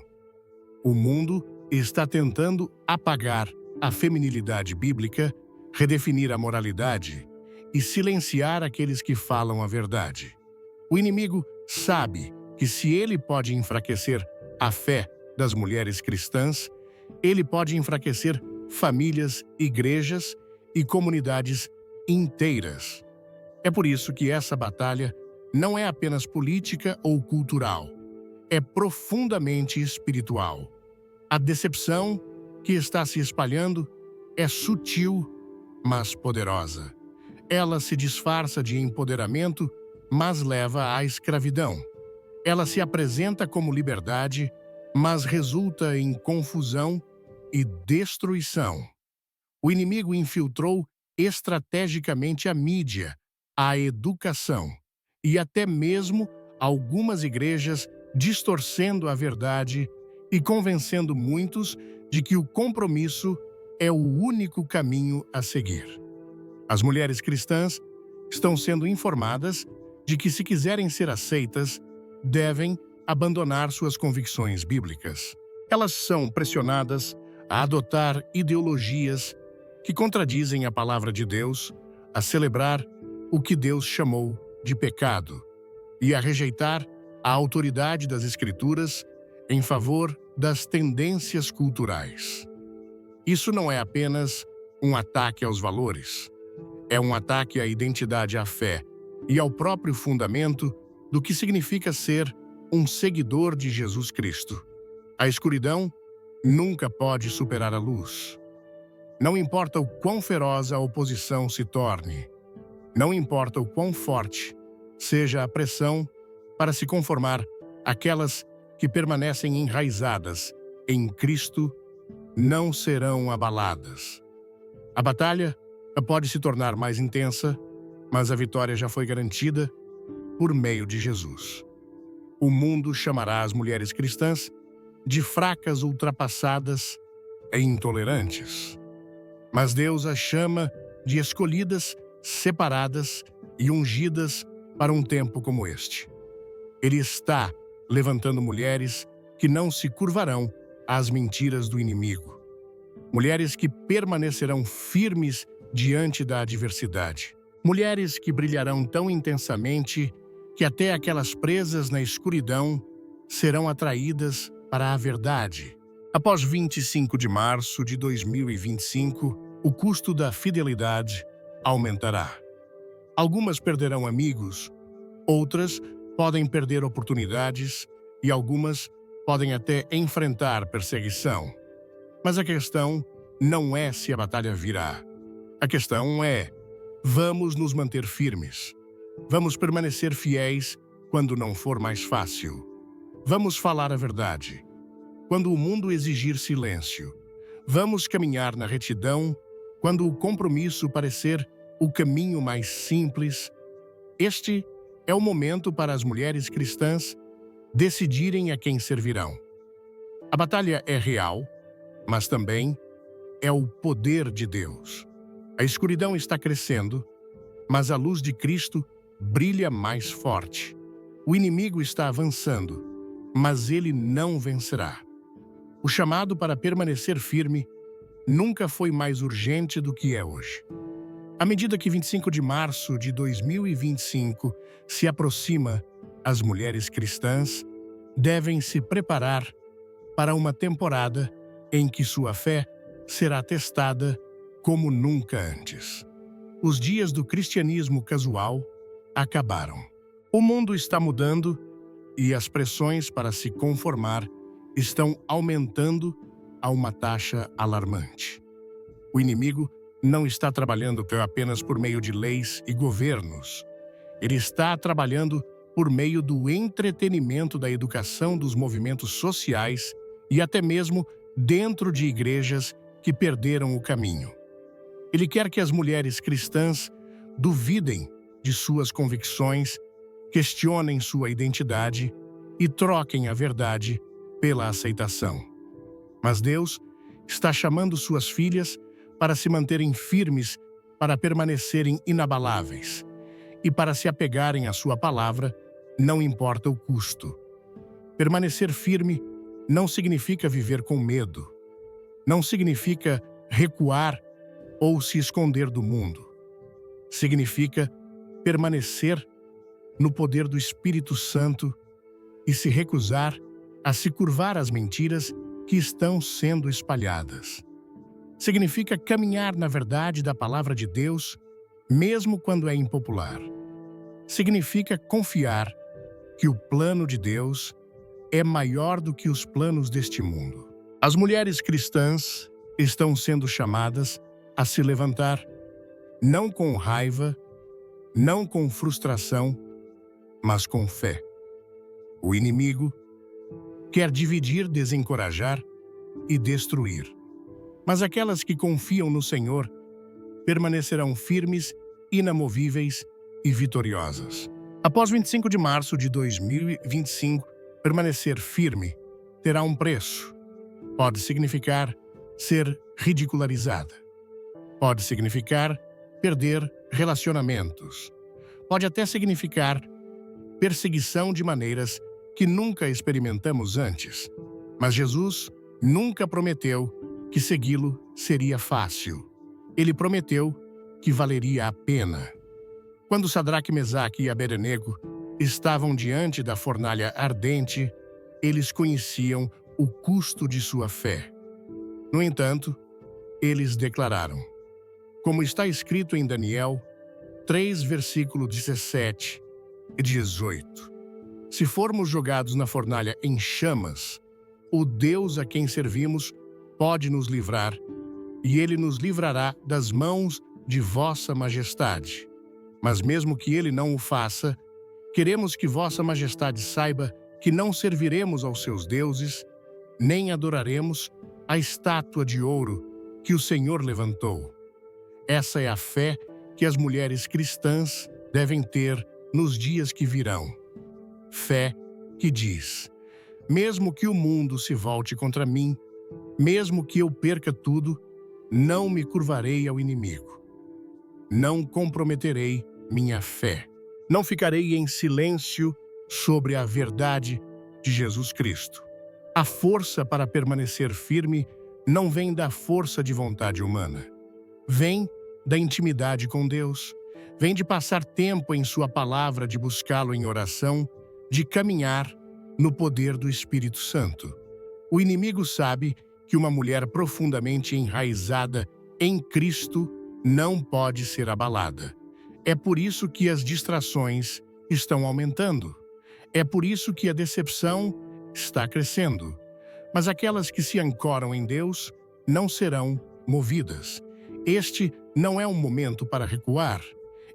O mundo está tentando apagar a feminilidade bíblica, redefinir a moralidade e silenciar aqueles que falam a verdade. O inimigo sabe que se ele pode enfraquecer a fé das mulheres cristãs, ele pode enfraquecer famílias, igrejas e comunidades inteiras. É por isso que essa batalha não é apenas política ou cultural, é profundamente espiritual. A decepção que está se espalhando é sutil, mas poderosa. Ela se disfarça de empoderamento, mas leva à escravidão. Ela se apresenta como liberdade, mas resulta em confusão e destruição. O inimigo infiltrou estrategicamente a mídia, a educação e até mesmo algumas igrejas, distorcendo a verdade e convencendo muitos de que o compromisso é o único caminho a seguir. As mulheres cristãs estão sendo informadas de que, se quiserem ser aceitas, devem abandonar suas convicções bíblicas. Elas são pressionadas a adotar ideologias que contradizem a palavra de Deus, a celebrar o que Deus chamou de pecado e a rejeitar a autoridade das Escrituras em favor das tendências culturais. Isso não é apenas um ataque aos valores, é um ataque à identidade, à fé e ao próprio fundamento do que significa ser um seguidor de Jesus Cristo. A escuridão nunca pode superar a luz. Não importa o quão feroz a oposição se torne, não importa o quão forte seja a pressão para se conformar, aquelas que permanecem enraizadas em Cristo não serão abaladas. A batalha pode se tornar mais intensa, mas a vitória já foi garantida por meio de Jesus. O mundo chamará as mulheres cristãs de fracas, ultrapassadas e intolerantes. Mas Deus as chama de escolhidas, separadas e ungidas para um tempo como este. Ele está levantando mulheres que não se curvarão às mentiras do inimigo. Mulheres que permanecerão firmes diante da adversidade. Mulheres que brilharão tão intensamente que até aquelas presas na escuridão serão atraídas para a verdade. Após 25 de março de 2025, o custo da fidelidade aumentará. Algumas perderão amigos, outras podem perder oportunidades e algumas podem até enfrentar perseguição. Mas a questão não é se a batalha virá. A questão é: vamos nos manter firmes. Vamos permanecer fiéis quando não for mais fácil. Vamos falar a verdade quando o mundo exigir silêncio. Vamos caminhar na retidão quando o compromisso parecer o caminho mais simples. Este é o momento para as mulheres cristãs decidirem a quem servirão. A batalha é real, mas também é o poder de Deus. A escuridão está crescendo, mas a luz de Cristo brilha mais forte. O inimigo está avançando, mas ele não vencerá. O chamado para permanecer firme nunca foi mais urgente do que é hoje. À medida que 25 de março de 2025 se aproxima, as mulheres cristãs devem se preparar para uma temporada em que sua fé será testada como nunca antes. Os dias do cristianismo casual acabaram. O mundo está mudando e as pressões para se conformar estão aumentando a uma taxa alarmante. O inimigo não está trabalhando apenas por meio de leis e governos. Ele está trabalhando por meio do entretenimento, da educação, dos movimentos sociais e até mesmo dentro de igrejas que perderam o caminho. Ele quer que as mulheres cristãs duvidem de suas convicções, questionem sua identidade e troquem a verdade pela aceitação. Mas Deus está chamando suas filhas para se manterem firmes, para permanecerem inabaláveis e para se apegarem à sua palavra, não importa o custo. Permanecer firme não significa viver com medo. Não significa recuar ou se esconder do mundo. Significa permanecer no poder do Espírito Santo e se recusar a se curvar às mentiras que estão sendo espalhadas. Significa caminhar na verdade da palavra de Deus, mesmo quando é impopular. Significa confiar que o plano de Deus é maior do que os planos deste mundo. As mulheres cristãs estão sendo chamadas a se levantar, não com raiva, não com frustração, mas com fé. O inimigo quer dividir, desencorajar e destruir. Mas aquelas que confiam no Senhor permanecerão firmes, inamovíveis e vitoriosas. Após 25 de março de 2025, permanecer firme terá um preço. Pode significar ser ridicularizada. Pode significar perder relacionamentos. Pode até significar perseguição de maneiras que nunca experimentamos antes. Mas Jesus nunca prometeu que segui-lo seria fácil. Ele prometeu que valeria a pena. Quando Sadraque, Mesaque e Abednego estavam diante da fornalha ardente, eles conheciam o custo de sua fé. No entanto, eles declararam, como está escrito em Daniel 3, versículo 17 e 18. Se formos jogados na fornalha em chamas, o Deus a quem servimos pode nos livrar, e ele nos livrará das mãos de vossa majestade. Mas mesmo que ele não o faça, queremos que vossa majestade saiba que não serviremos aos seus deuses, nem adoraremos a estátua de ouro que o Senhor levantou. Essa é a fé que as mulheres cristãs devem ter nos dias que virão. Fé que diz, mesmo que o mundo se volte contra mim, mesmo que eu perca tudo, não me curvarei ao inimigo. Não comprometerei minha fé. Não ficarei em silêncio sobre a verdade de Jesus Cristo. A força para permanecer firme não vem da força de vontade humana. Vem da intimidade com Deus. Vem de passar tempo em sua palavra, de buscá-lo em oração, de caminhar no poder do Espírito Santo. O inimigo sabe que uma mulher profundamente enraizada em Cristo não pode ser abalada. É por isso que as distrações estão aumentando. É por isso que a decepção está crescendo. Mas aquelas que se ancoram em Deus não serão movidas. Este não é um momento para recuar.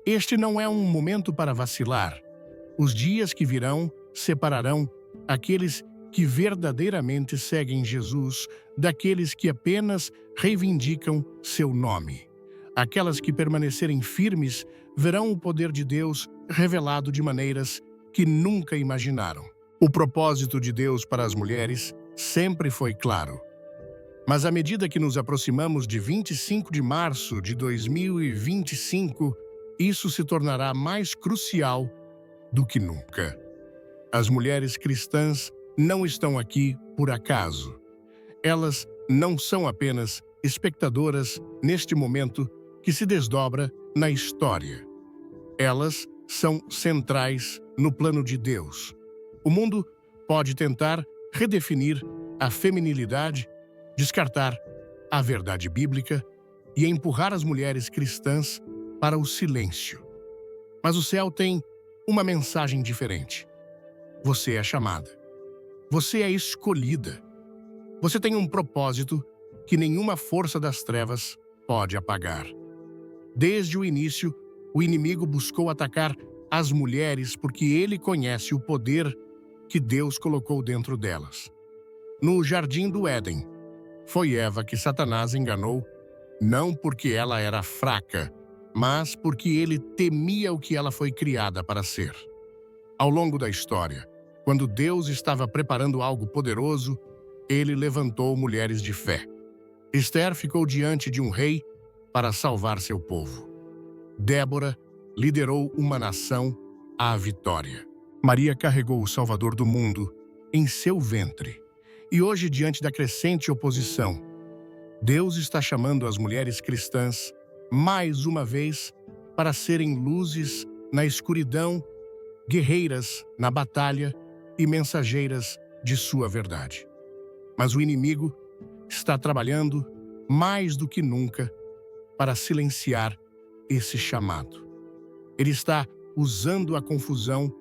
Este não é um momento para vacilar. Os dias que virão separarão aqueles que verdadeiramente seguem Jesus daqueles que apenas reivindicam seu nome. Aquelas que permanecerem firmes verão o poder de Deus revelado de maneiras que nunca imaginaram. O propósito de Deus para as mulheres sempre foi claro. Mas à medida que nos aproximamos de 25 de março de 2025, isso se tornará mais crucial do que nunca. As mulheres cristãs não estão aqui por acaso. Elas não são apenas espectadoras neste momento que se desdobra na história. Elas são centrais no plano de Deus. O mundo pode tentar redefinir a feminilidade, descartar a verdade bíblica e empurrar as mulheres cristãs para o silêncio. Mas o céu tem uma mensagem diferente. Você é chamada. Você é escolhida. Você tem um propósito que nenhuma força das trevas pode apagar. Desde o início, o inimigo buscou atacar as mulheres porque ele conhece o poder que Deus colocou dentro delas. No jardim do Éden, foi Eva que Satanás enganou, não porque ela era fraca, mas porque ele temia o que ela foi criada para ser. Ao longo da história, quando Deus estava preparando algo poderoso, ele levantou mulheres de fé. Esther ficou diante de um rei para salvar seu povo. Débora liderou uma nação à vitória. Maria carregou o Salvador do mundo em seu ventre. E hoje, diante da crescente oposição, Deus está chamando as mulheres cristãs, mais uma vez, para serem luzes na escuridão, guerreiras na batalha e mensageiras de sua verdade. Mas o inimigo está trabalhando mais do que nunca para silenciar esse chamado. Ele está usando a confusão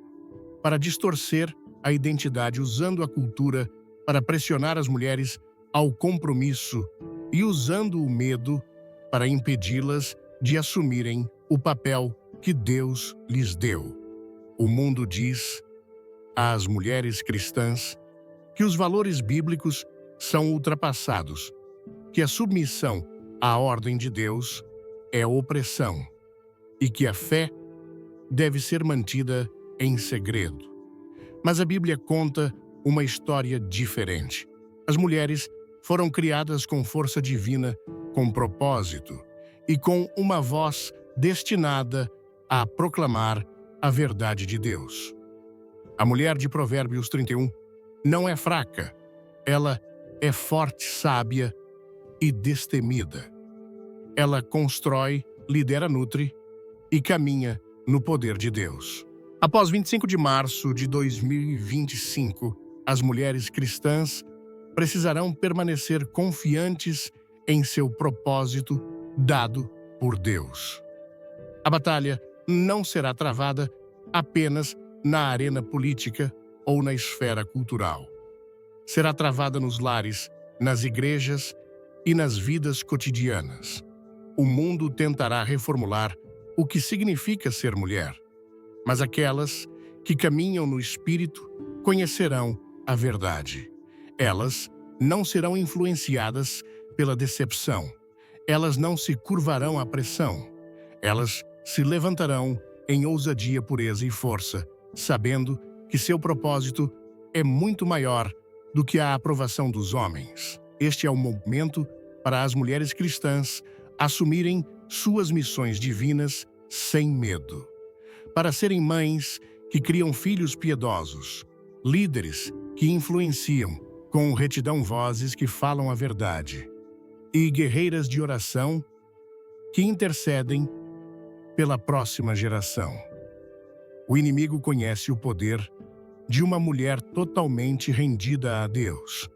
para distorcer a identidade, usando a cultura para pressionar as mulheres ao compromisso e usando o medo para impedi-las de assumirem o papel que Deus lhes deu. O mundo diz às mulheres cristãs que os valores bíblicos são ultrapassados, que a submissão à ordem de Deus é opressão e que a fé deve ser mantida em segredo. Mas a Bíblia conta uma história diferente. As mulheres foram criadas com força divina, com propósito e com uma voz destinada a proclamar a verdade de Deus. A mulher de Provérbios 31 não é fraca, ela é forte, sábia e destemida. Ela constrói, lidera, nutre e caminha no poder de Deus. Após 25 de março de 2025, as mulheres cristãs precisarão permanecer confiantes em seu propósito dado por Deus. A batalha não será travada apenas na arena política ou na esfera cultural. Será travada nos lares, nas igrejas e nas vidas cotidianas. O mundo tentará reformular o que significa ser mulher, mas aquelas que caminham no Espírito conhecerão a verdade. Elas não serão influenciadas pela decepção. Elas não se curvarão à pressão. Elas se levantarão em ousadia, pureza e força, sabendo que seu propósito é muito maior do que a aprovação dos homens. Este é o momento para as mulheres cristãs assumirem suas missões divinas sem medo. Para serem mães que criam filhos piedosos, líderes que influenciam com retidão, vozes que falam a verdade, e guerreiras de oração que intercedem pela próxima geração. O inimigo conhece o poder de uma mulher totalmente rendida a Deus.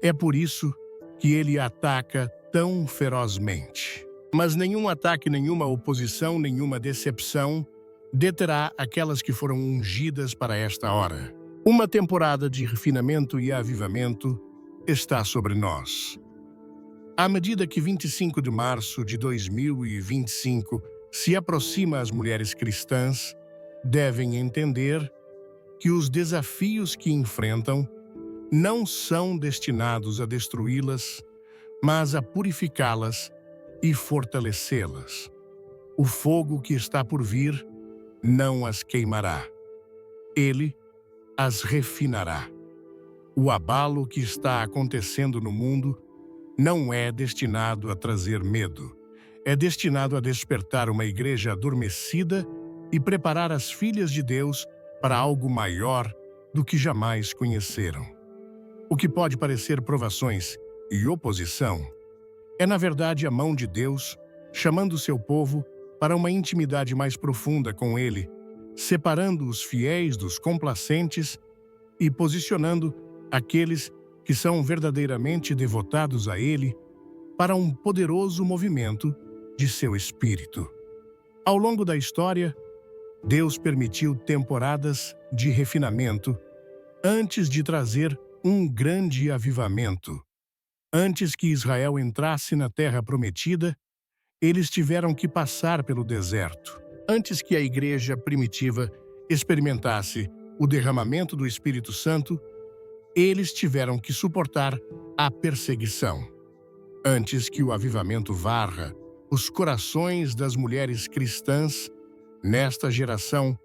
É por isso que ele ataca tão ferozmente. Mas nenhum ataque, nenhuma oposição, nenhuma decepção deterá aquelas que foram ungidas para esta hora. Uma temporada de refinamento e avivamento está sobre nós. À medida que 25 de março de 2025 se aproxima, as mulheres cristãs devem entender que os desafios que enfrentam não são destinados a destruí-las, mas a purificá-las e fortalecê-las. O fogo que está por vir não as queimará. Ele as refinará. O abalo que está acontecendo no mundo não é destinado a trazer medo. É destinado a despertar uma igreja adormecida e preparar as filhas de Deus para algo maior do que jamais conheceram. O que pode parecer provações e oposição é, na verdade, a mão de Deus chamando seu povo para uma intimidade mais profunda com Ele, separando os fiéis dos complacentes e posicionando aqueles que são verdadeiramente devotados a Ele para um poderoso movimento de seu Espírito. Ao longo da história, Deus permitiu temporadas de refinamento antes de trazer um grande avivamento. Antes que Israel entrasse na Terra Prometida, eles tiveram que passar pelo deserto. Antes que a igreja primitiva experimentasse o derramamento do Espírito Santo, eles tiveram que suportar a perseguição. Antes que o avivamento varra os corações das mulheres cristãs, nesta geração,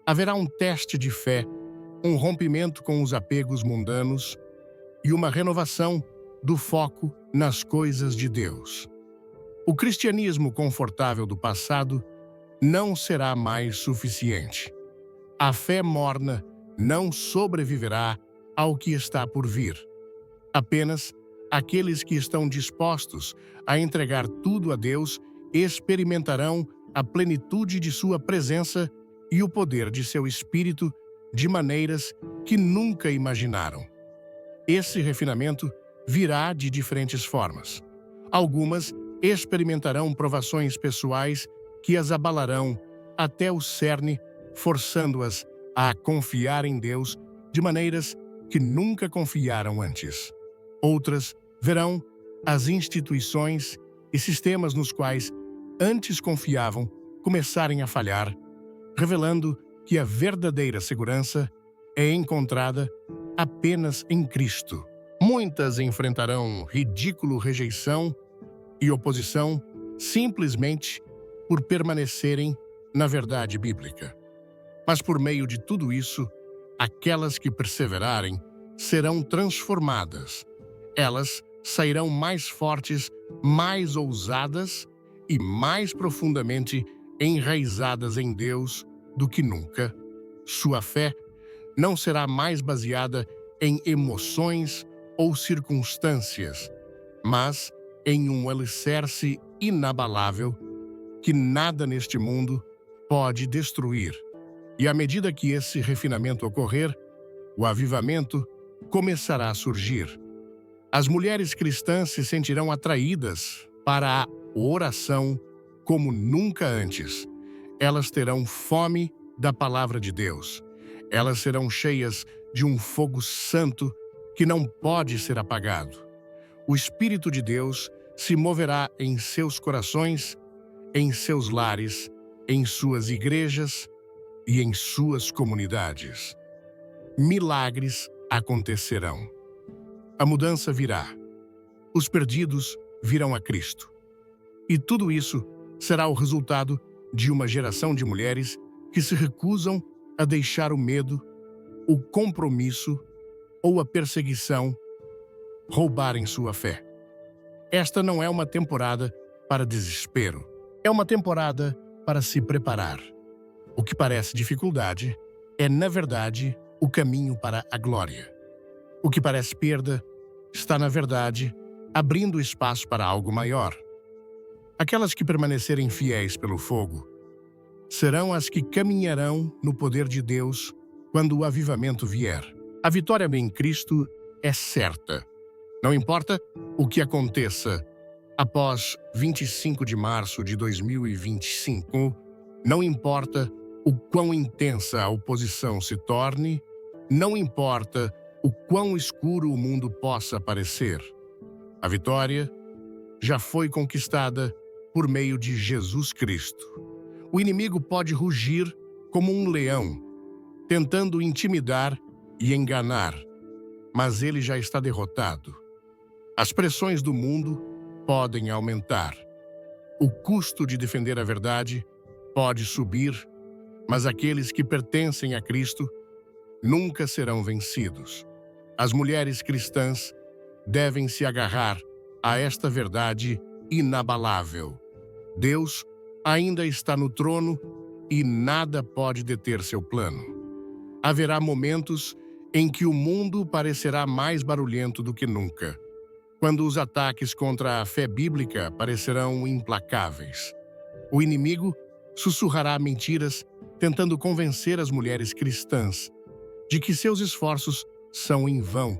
haverá um teste de fé, um rompimento com os apegos mundanos e uma renovação do foco nas coisas de Deus. O cristianismo confortável do passado não será mais suficiente. A fé morna não sobreviverá ao que está por vir. Apenas aqueles que estão dispostos a entregar tudo a Deus experimentarão a plenitude de sua presença e o poder de seu Espírito de maneiras que nunca imaginaram. Esse refinamento virá de diferentes formas. Algumas experimentarão provações pessoais que as abalarão até o cerne, forçando-as a confiar em Deus de maneiras que nunca confiaram antes. Outras verão as instituições e sistemas nos quais antes confiavam começarem a falhar, revelando que a verdadeira segurança é encontrada apenas em Cristo. Muitas enfrentarão ridículo, rejeição e oposição simplesmente por permanecerem na verdade bíblica. Mas por meio de tudo isso, aquelas que perseverarem serão transformadas. Elas sairão mais fortes, mais ousadas e mais profundamente enraizadas em Deus do que nunca. Sua fé não será mais baseada em emoções ou circunstâncias, mas em um alicerce inabalável que nada neste mundo pode destruir. E à medida que esse refinamento ocorrer, o avivamento começará a surgir. As mulheres cristãs se sentirão atraídas para a oração como nunca antes. Elas terão fome da palavra de Deus. Elas serão cheias de um fogo santo que não pode ser apagado. O Espírito de Deus se moverá em seus corações, em seus lares, em suas igrejas e em suas comunidades. Milagres acontecerão. A mudança virá. Os perdidos virão a Cristo. E tudo isso será o resultado de uma geração de mulheres que se recusam a deixar o medo, o compromisso ou a perseguição roubarem sua fé. Esta não é uma temporada para desespero. É uma temporada para se preparar. O que parece dificuldade é, na verdade, o caminho para a glória. O que parece perda está, na verdade, abrindo espaço para algo maior. Aquelas que permanecerem fiéis pelo fogo serão as que caminharão no poder de Deus quando o avivamento vier. A vitória em Cristo é certa. Não importa o que aconteça após 25 de março de 2025, não importa o quão intensa a oposição se torne, não importa o quão escuro o mundo possa parecer. A vitória já foi conquistada por meio de Jesus Cristo. O inimigo pode rugir como um leão, tentando intimidar e enganar, mas ele já está derrotado. As pressões do mundo podem aumentar. O custo de defender a verdade pode subir, mas aqueles que pertencem a Cristo nunca serão vencidos. As mulheres cristãs devem se agarrar a esta verdade inabalável. Deus ainda está no trono e nada pode deter seu plano. Haverá momentos em que o mundo parecerá mais barulhento do que nunca, quando os ataques contra a fé bíblica parecerão implacáveis. O inimigo sussurrará mentiras, tentando convencer as mulheres cristãs de que seus esforços são em vão,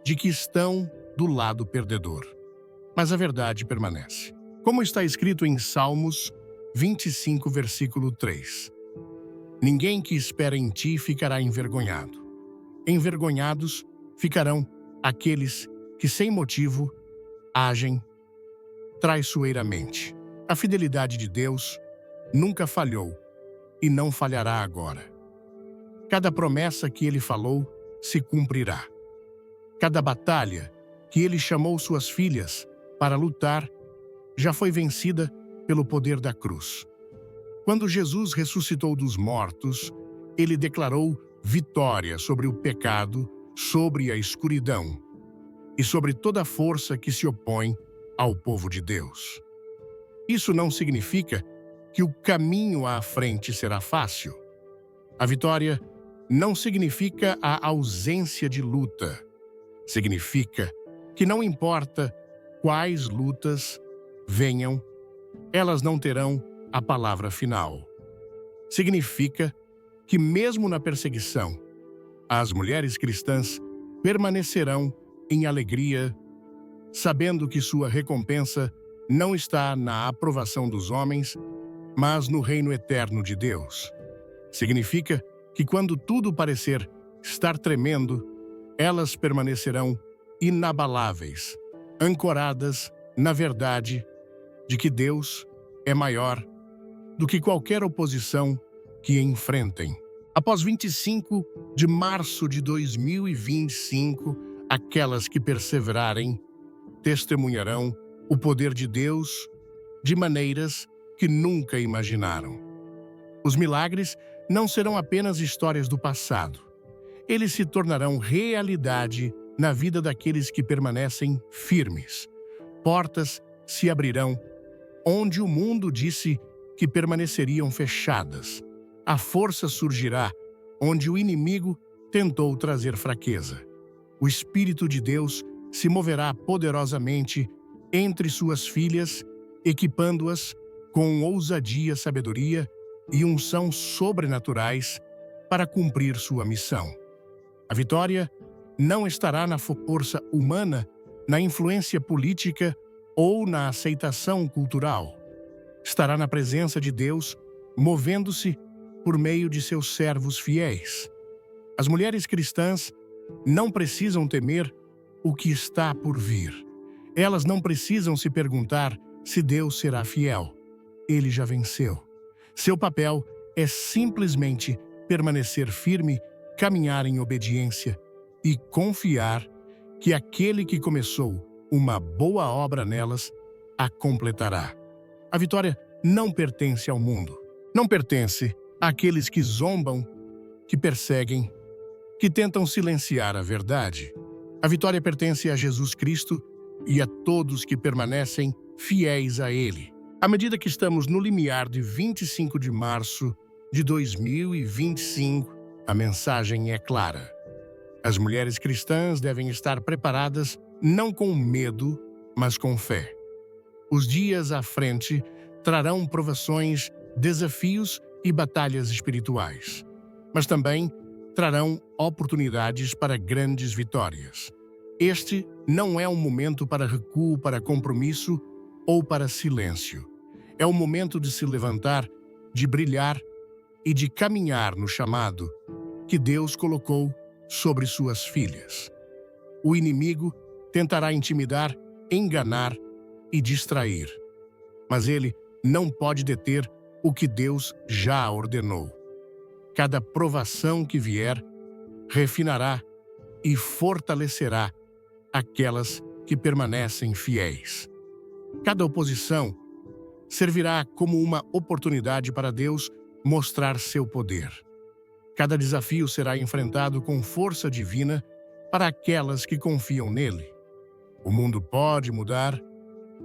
de que estão do lado perdedor. Mas a verdade permanece. Como está escrito em Salmos 25, versículo 3. Ninguém que espera em ti ficará envergonhado. Envergonhados ficarão aqueles que sem motivo agem traiçoeiramente. A fidelidade de Deus nunca falhou e não falhará agora. Cada promessa que ele falou se cumprirá. Cada batalha que ele chamou suas filhas para lutar já foi vencida pelo poder da cruz. Quando Jesus ressuscitou dos mortos, ele declarou vitória sobre o pecado, sobre a escuridão e sobre toda força que se opõe ao povo de Deus. Isso não significa que o caminho à frente será fácil. A vitória não significa a ausência de luta. Significa que não importa quais lutas venham, elas não terão a palavra final. Significa que mesmo na perseguição, as mulheres cristãs permanecerão em alegria, sabendo que sua recompensa não está na aprovação dos homens, mas no reino eterno de Deus. Significa que quando tudo parecer estar tremendo, elas permanecerão inabaláveis, ancoradas na verdade de que Deus é maior do que qualquer oposição que enfrentem. Após 25 de março de 2025, aquelas que perseverarem testemunharão o poder de Deus de maneiras que nunca imaginaram. Os milagres não serão apenas histórias do passado. Eles se tornarão realidade na vida daqueles que permanecem firmes. Portas se abrirão onde o mundo disse que permaneceriam fechadas. A força surgirá onde o inimigo tentou trazer fraqueza. O Espírito de Deus se moverá poderosamente entre suas filhas, equipando-as com ousadia, sabedoria e unção sobrenaturais para cumprir sua missão. A vitória não estará na força humana, na influência política ou na aceitação cultural. Estará na presença de Deus, movendo-se por meio de seus servos fiéis. As mulheres cristãs não precisam temer o que está por vir. Elas não precisam se perguntar se Deus será fiel. Ele já venceu. Seu papel é simplesmente permanecer firme, caminhar em obediência e confiar que aquele que começou uma boa obra nelas a completará. A vitória não pertence ao mundo. Não pertence àqueles que zombam, que perseguem, que tentam silenciar a verdade. A vitória pertence a Jesus Cristo e a todos que permanecem fiéis a Ele. À medida que estamos no limiar de 25 de março de 2025, a mensagem é clara. As mulheres cristãs devem estar preparadas não com medo, mas com fé. Os dias à frente trarão provações, desafios e batalhas espirituais, mas também trarão oportunidades para grandes vitórias. Este não é um momento para recuo, para compromisso ou para silêncio. É o momento de se levantar, de brilhar e de caminhar no chamado que Deus colocou sobre suas filhas. O inimigo tentará intimidar, enganar e distrair, mas ele não pode deter o que Deus já ordenou. Cada provação que vier refinará e fortalecerá aquelas que permanecem fiéis. Cada oposição servirá como uma oportunidade para Deus mostrar seu poder. Cada desafio será enfrentado com força divina para aquelas que confiam nele. O mundo pode mudar,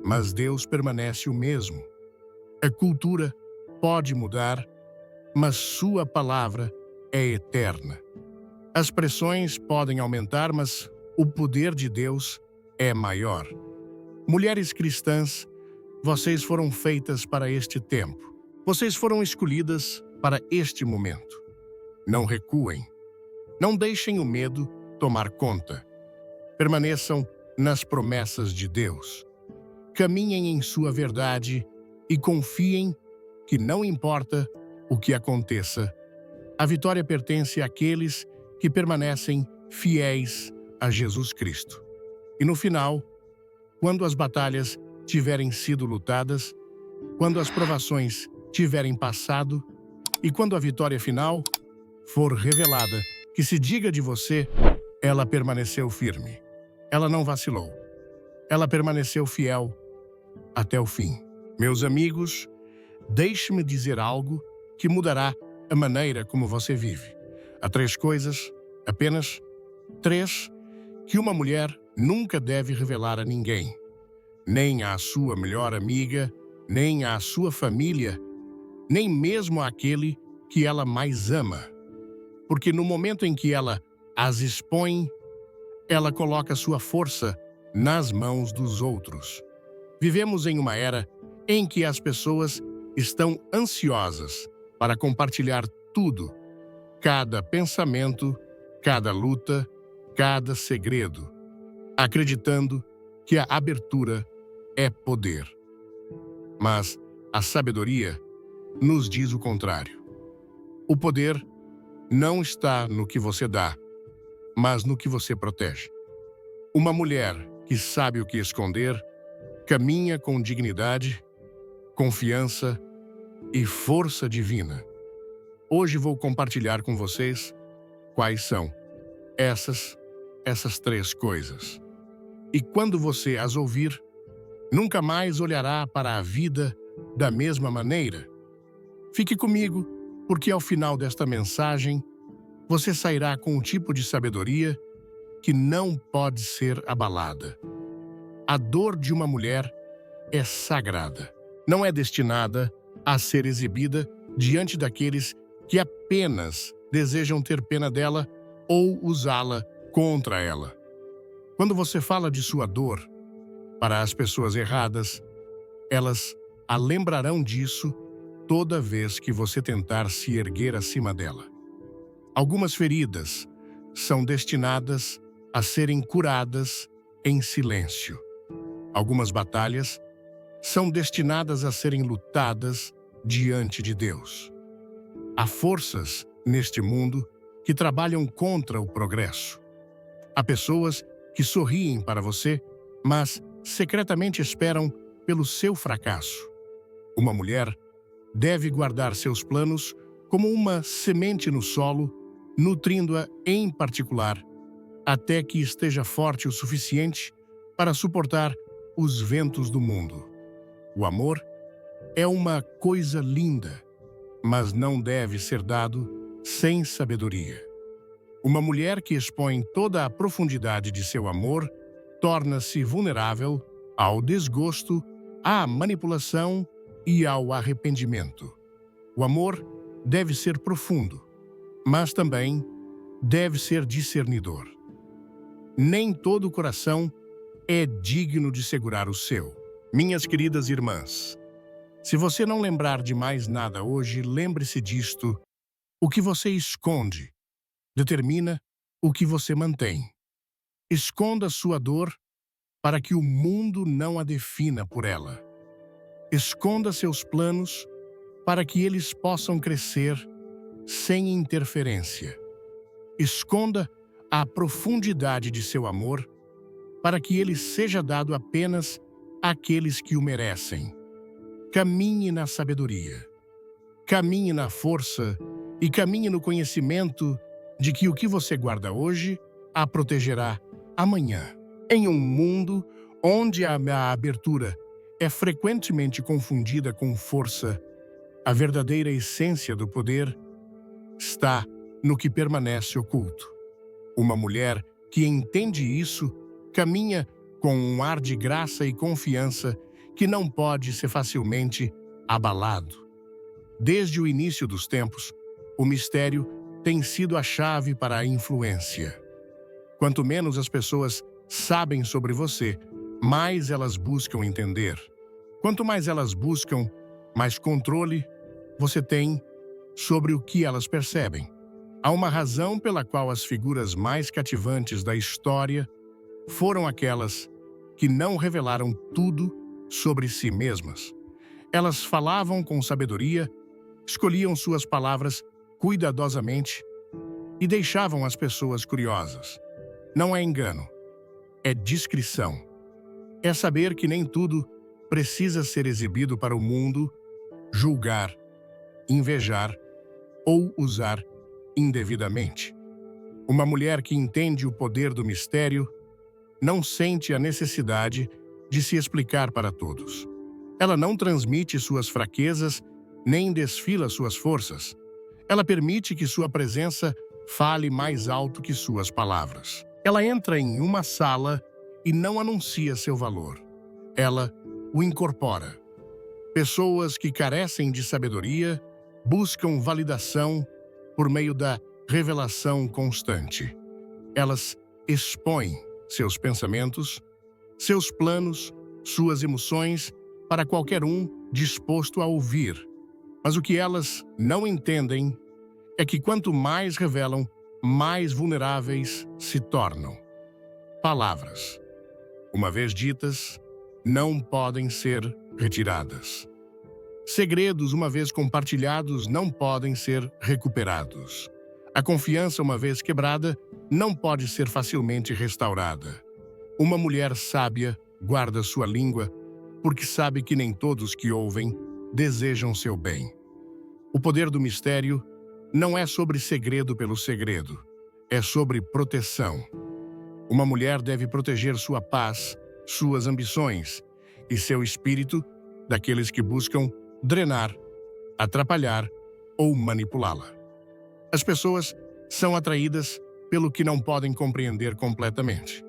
mas Deus permanece o mesmo. A cultura pode mudar, mas sua palavra é eterna. As pressões podem aumentar, mas o poder de Deus é maior. Mulheres cristãs, vocês foram feitas para este tempo. Vocês foram escolhidas para este momento. Não recuem. Não deixem o medo tomar conta. Permaneçam nas promessas de Deus. Caminhem em sua verdade e confiem que não importa o que aconteça, a vitória pertence àqueles que permanecem fiéis a Jesus Cristo. E no final, quando as batalhas tiverem sido lutadas, quando as provações tiverem passado e quando a vitória final for revelada, que se diga de você, ela permaneceu firme. Ela não vacilou. Ela permaneceu fiel até o fim. Meus amigos, deixe-me dizer algo que mudará a maneira como você vive. Há 3 coisas, apenas 3, que uma mulher nunca deve revelar a ninguém. Nem à sua melhor amiga, nem à sua família, nem mesmo àquele que ela mais ama. Porque no momento em que ela as expõe, ela coloca sua força nas mãos dos outros. Vivemos em uma era em que as pessoas estão ansiosas para compartilhar tudo, cada pensamento, cada luta, cada segredo, acreditando que a abertura é poder. Mas a sabedoria nos diz o contrário. O poder não está no que você dá, mas no que você protege. Uma mulher que sabe o que esconder, caminha com dignidade, confiança e força divina. Hoje vou compartilhar com vocês quais são essas três coisas. E quando você as ouvir, nunca mais olhará para a vida da mesma maneira. Fique comigo, porque ao final desta mensagem, você sairá com um tipo de sabedoria que não pode ser abalada. A dor de uma mulher é sagrada. Não é destinada a ser exibida diante daqueles que apenas desejam ter pena dela ou usá-la contra ela. Quando você fala de sua dor para as pessoas erradas, elas a lembrarão disso toda vez que você tentar se erguer acima dela. Algumas feridas são destinadas a serem curadas em silêncio. Algumas batalhas são destinadas a serem lutadas diante de Deus. Há forças neste mundo que trabalham contra o progresso. Há pessoas que sorriem para você, mas secretamente esperam pelo seu fracasso. Uma mulher deve guardar seus planos como uma semente no solo, nutrindo-a em particular, até que esteja forte o suficiente para suportar os ventos do mundo. O amor é uma coisa linda, mas não deve ser dado sem sabedoria. Uma mulher que expõe toda a profundidade de seu amor torna-se vulnerável ao desgosto, à manipulação e ao arrependimento. O amor deve ser profundo, mas também deve ser discernidor. Nem todo o coração é digno de segurar o seu. Minhas queridas irmãs, se você não lembrar de mais nada hoje, lembre-se disto: o que você esconde determina o que você mantém. Esconda sua dor para que o mundo não a defina por ela. Esconda seus planos para que eles possam crescer sem interferência. Esconda a profundidade de seu amor para que ele seja dado apenas àqueles que o merecem. Caminhe na sabedoria, caminhe na força e caminhe no conhecimento de que o que você guarda hoje a protegerá amanhã. Em um mundo onde a abertura é frequentemente confundida com força, a verdadeira essência do poder está no que permanece oculto. Uma mulher que entende isso caminha com um ar de graça e confiança que não pode ser facilmente abalado. Desde o início dos tempos, o mistério tem sido a chave para a influência. Quanto menos as pessoas sabem sobre você, mais elas buscam entender. Quanto mais elas buscam, mais controle você tem sobre o que elas percebem. Há uma razão pela qual as figuras mais cativantes da história foram aquelas que não revelaram tudo sobre si mesmas. Elas falavam com sabedoria, escolhiam suas palavras cuidadosamente e deixavam as pessoas curiosas. Não é engano, é discrição. É saber que nem tudo precisa ser exibido para o mundo julgar, invejar ou usar indevidamente. Uma mulher que entende o poder do mistério não sente a necessidade de se explicar para todos. Ela não transmite suas fraquezas nem desfila suas forças. Ela permite que sua presença fale mais alto que suas palavras. Ela entra em uma sala e não anuncia seu valor. Ela o incorpora. Pessoas que carecem de sabedoria buscam validação por meio da revelação constante. Elas expõem seus pensamentos, seus planos, suas emoções para qualquer um disposto a ouvir. Mas o que elas não entendem é que quanto mais revelam, mais vulneráveis se tornam. Palavras, uma vez ditas, não podem ser retiradas. Segredos, uma vez compartilhados, não podem ser recuperados. A confiança, uma vez quebrada, não pode ser facilmente restaurada. Uma mulher sábia guarda sua língua, porque sabe que nem todos que ouvem desejam seu bem. O poder do mistério não é sobre segredo pelo segredo, é sobre proteção. Uma mulher deve proteger sua paz, suas ambições e seu espírito daqueles que buscam drenar, atrapalhar ou manipulá-la. As pessoas são atraídas pelo que não podem compreender completamente.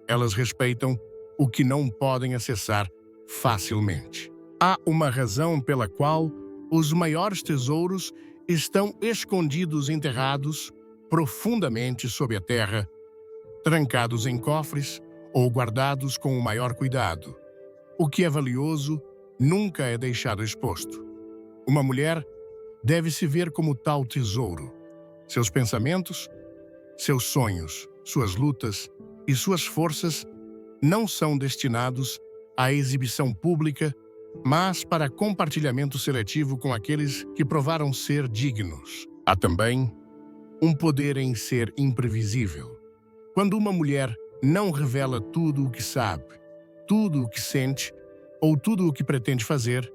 Elas respeitam o que não podem acessar facilmente. Há uma razão pela qual os maiores tesouros estão escondidos, enterrados profundamente sob a terra, trancados em cofres ou guardados com o maior cuidado. O que é valioso nunca é deixado exposto. Uma mulher deve se ver como tal tesouro. Seus pensamentos, seus sonhos, suas lutas e suas forças não são destinados à exibição pública, mas para compartilhamento seletivo com aqueles que provaram ser dignos. Há também um poder em ser imprevisível. Quando uma mulher não revela tudo o que sabe, tudo o que sente ou tudo o que pretende fazer,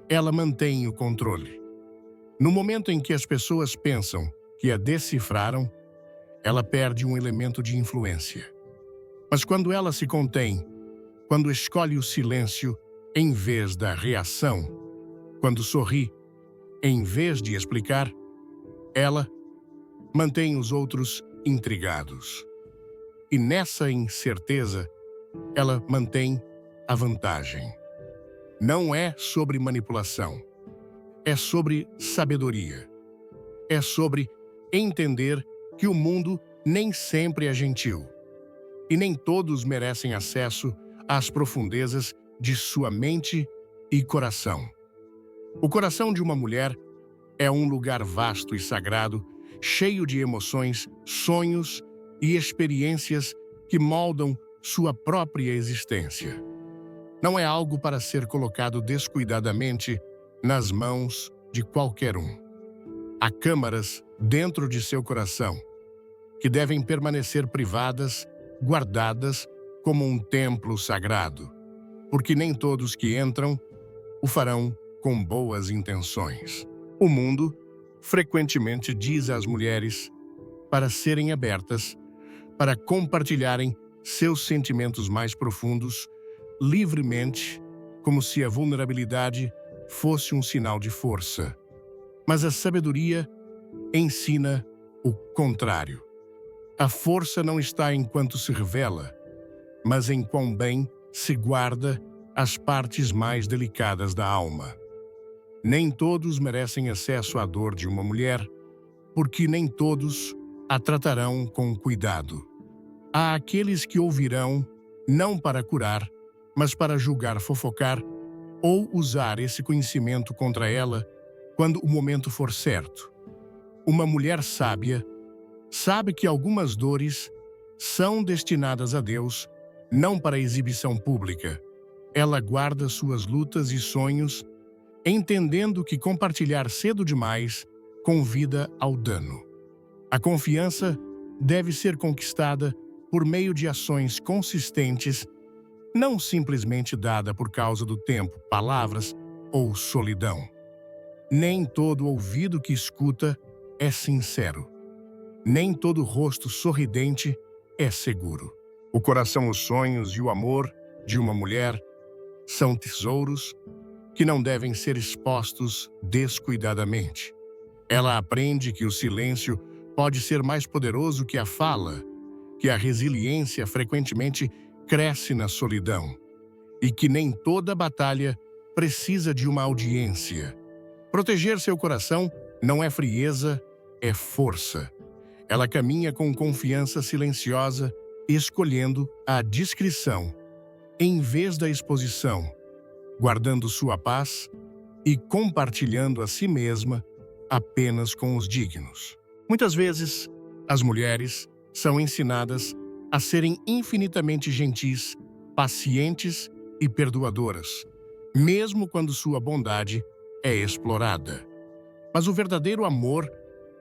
ela mantém o controle. No momento em que as pessoas pensam que a decifraram, ela perde um elemento de influência. Mas quando ela se contém, quando escolhe o silêncio em vez da reação, quando sorri em vez de explicar, ela mantém os outros intrigados. E nessa incerteza, ela mantém a vantagem. Não é sobre manipulação, é sobre sabedoria. É sobre entender que o mundo nem sempre é gentil e nem todos merecem acesso às profundezas de sua mente e coração. O coração de uma mulher é um lugar vasto e sagrado, cheio de emoções, sonhos e experiências que moldam sua própria existência. Não é algo para ser colocado descuidadamente nas mãos de qualquer um. Há câmaras dentro de seu coração que devem permanecer privadas, guardadas como um templo sagrado, porque nem todos que entram o farão com boas intenções. O mundo frequentemente diz às mulheres para serem abertas, para compartilharem seus sentimentos mais profundos, livremente, como se a vulnerabilidade fosse um sinal de força. Mas a sabedoria ensina o contrário. A força não está em quanto se revela, mas em quão bem se guarda as partes mais delicadas da alma. Nem todos merecem acesso à dor de uma mulher, porque nem todos a tratarão com cuidado. Há aqueles que ouvirão, não para curar, mas para julgar, fofocar ou usar esse conhecimento contra ela quando o momento for certo. Uma mulher sábia sabe que algumas dores são destinadas a Deus, não para exibição pública. Ela guarda suas lutas e sonhos, entendendo que compartilhar cedo demais convida ao dano. A confiança deve ser conquistada por meio de ações consistentes, não simplesmente dada por causa do tempo, palavras ou solidão. Nem todo ouvido que escuta é sincero. Nem todo rosto sorridente é seguro. O coração, os sonhos e o amor de uma mulher são tesouros que não devem ser expostos descuidadamente. Ela aprende que o silêncio pode ser mais poderoso que a fala, que a resiliência frequentemente cresce na solidão e que nem toda batalha precisa de uma audiência. Proteger seu coração não é frieza, é força. Ela caminha com confiança silenciosa, escolhendo a discrição em vez da exposição, guardando sua paz e compartilhando a si mesma apenas com os dignos. Muitas vezes, as mulheres são ensinadas a serem infinitamente gentis, pacientes e perdoadoras, mesmo quando sua bondade é explorada. Mas o verdadeiro amor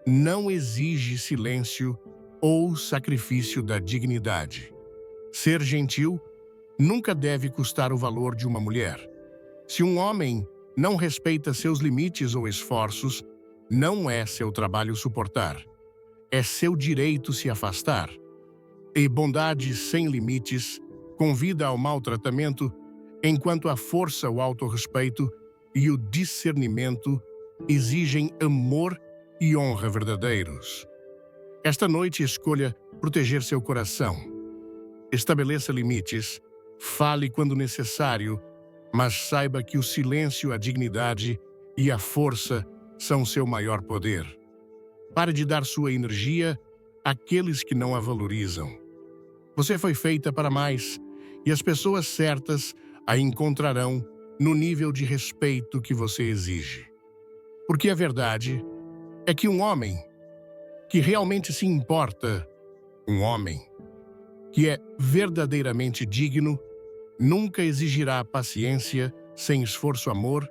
não exige silêncio ou sacrifício da dignidade. Ser gentil nunca deve custar o valor de uma mulher. Se um homem não respeita seus limites ou esforços, não é seu trabalho suportar, é seu direito se afastar. E bondade sem limites convida ao maltratamento, enquanto a força, o autorrespeito e o discernimento exigem amor e honra verdadeiros. Esta noite escolha proteger seu coração. Estabeleça limites, fale quando necessário, mas saiba que o silêncio, a dignidade e a força são seu maior poder. Pare de dar sua energia àqueles que não a valorizam. Você foi feita para mais, e as pessoas certas a encontrarão no nível de respeito que você exige. Porque a verdade é que um homem que realmente se importa, um homem que é verdadeiramente digno, nunca exigirá paciência sem esforço, amor,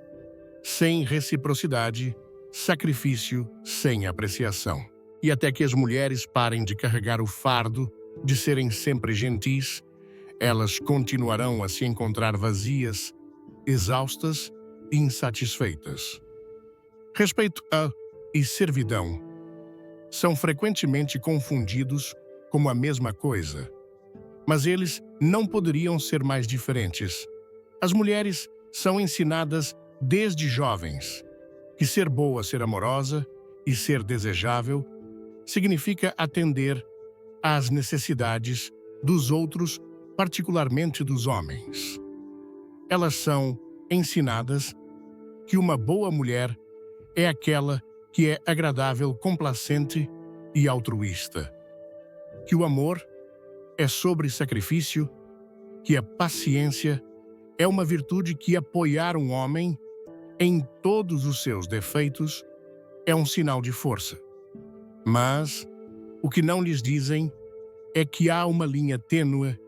sem reciprocidade, sacrifício, sem apreciação. E até que as mulheres parem de carregar o fardo de serem sempre gentis, elas continuarão a se encontrar vazias, exaustas e insatisfeitas. Respeito a e servidão são frequentemente confundidos como a mesma coisa, mas eles não poderiam ser mais diferentes. As mulheres são ensinadas desde jovens que ser boa, ser amorosa e ser desejável significa atender às necessidades dos outros, particularmente dos homens. Elas são ensinadas que uma boa mulher é aquela que é agradável, complacente e altruísta, que o amor é sobre sacrifício, que a paciência é uma virtude, que apoiar um homem em todos os seus defeitos é um sinal de força. Mas o que não lhes dizem é que há uma linha tênue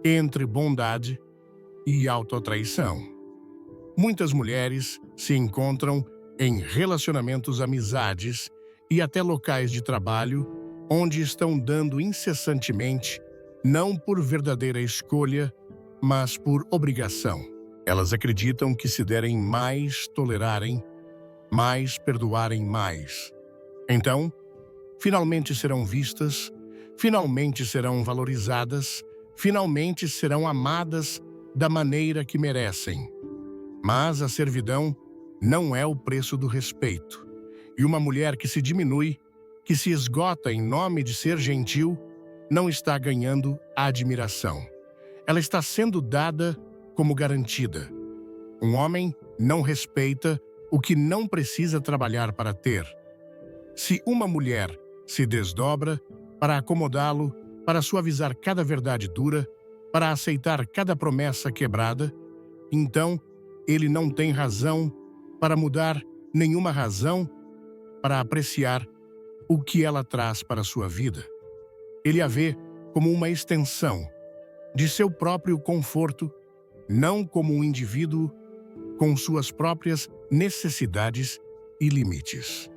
entre bondade e autotraição. Muitas mulheres se encontram em relacionamentos, amizades e até locais de trabalho onde estão dando incessantemente, não por verdadeira escolha, mas por obrigação. Elas acreditam que se derem mais, tolerarem mais, perdoarem mais. Então, finalmente serão vistas, finalmente serão valorizadas, finalmente serão amadas da maneira que merecem. Mas a servidão não é o preço do respeito. E uma mulher que se diminui, que se esgota em nome de ser gentil, não está ganhando a admiração. Ela está sendo dada como garantida. Um homem não respeita o que não precisa trabalhar para ter. Se uma mulher se desdobra para acomodá-lo, para suavizar cada verdade dura, para aceitar cada promessa quebrada, então ele não tem razão para mudar, nenhuma razão para apreciar o que ela traz para a sua vida. Ele a vê como uma extensão de seu próprio conforto, não como um indivíduo com suas próprias necessidades e limites.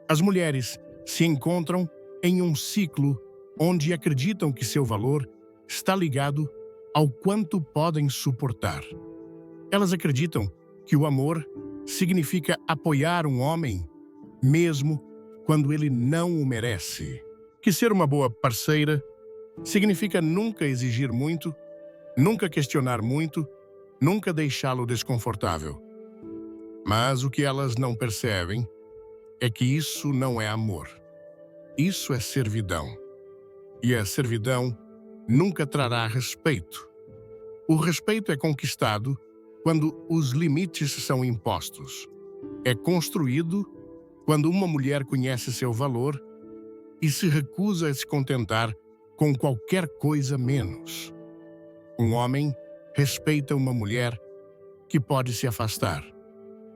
As mulheres se encontram em um ciclo onde acreditam que seu valor está ligado ao quanto podem suportar. Elas acreditam que o amor significa apoiar um homem, mesmo quando ele não o merece. Que ser uma boa parceira significa nunca exigir muito, nunca questionar muito, nunca deixá-lo desconfortável. Mas o que elas não percebem é que isso não é amor. Isso é servidão. E a servidão nunca trará respeito. O respeito é conquistado quando os limites são impostos. É construído quando uma mulher conhece seu valor e se recusa a se contentar com qualquer coisa menos. Um homem respeita uma mulher que pode se afastar.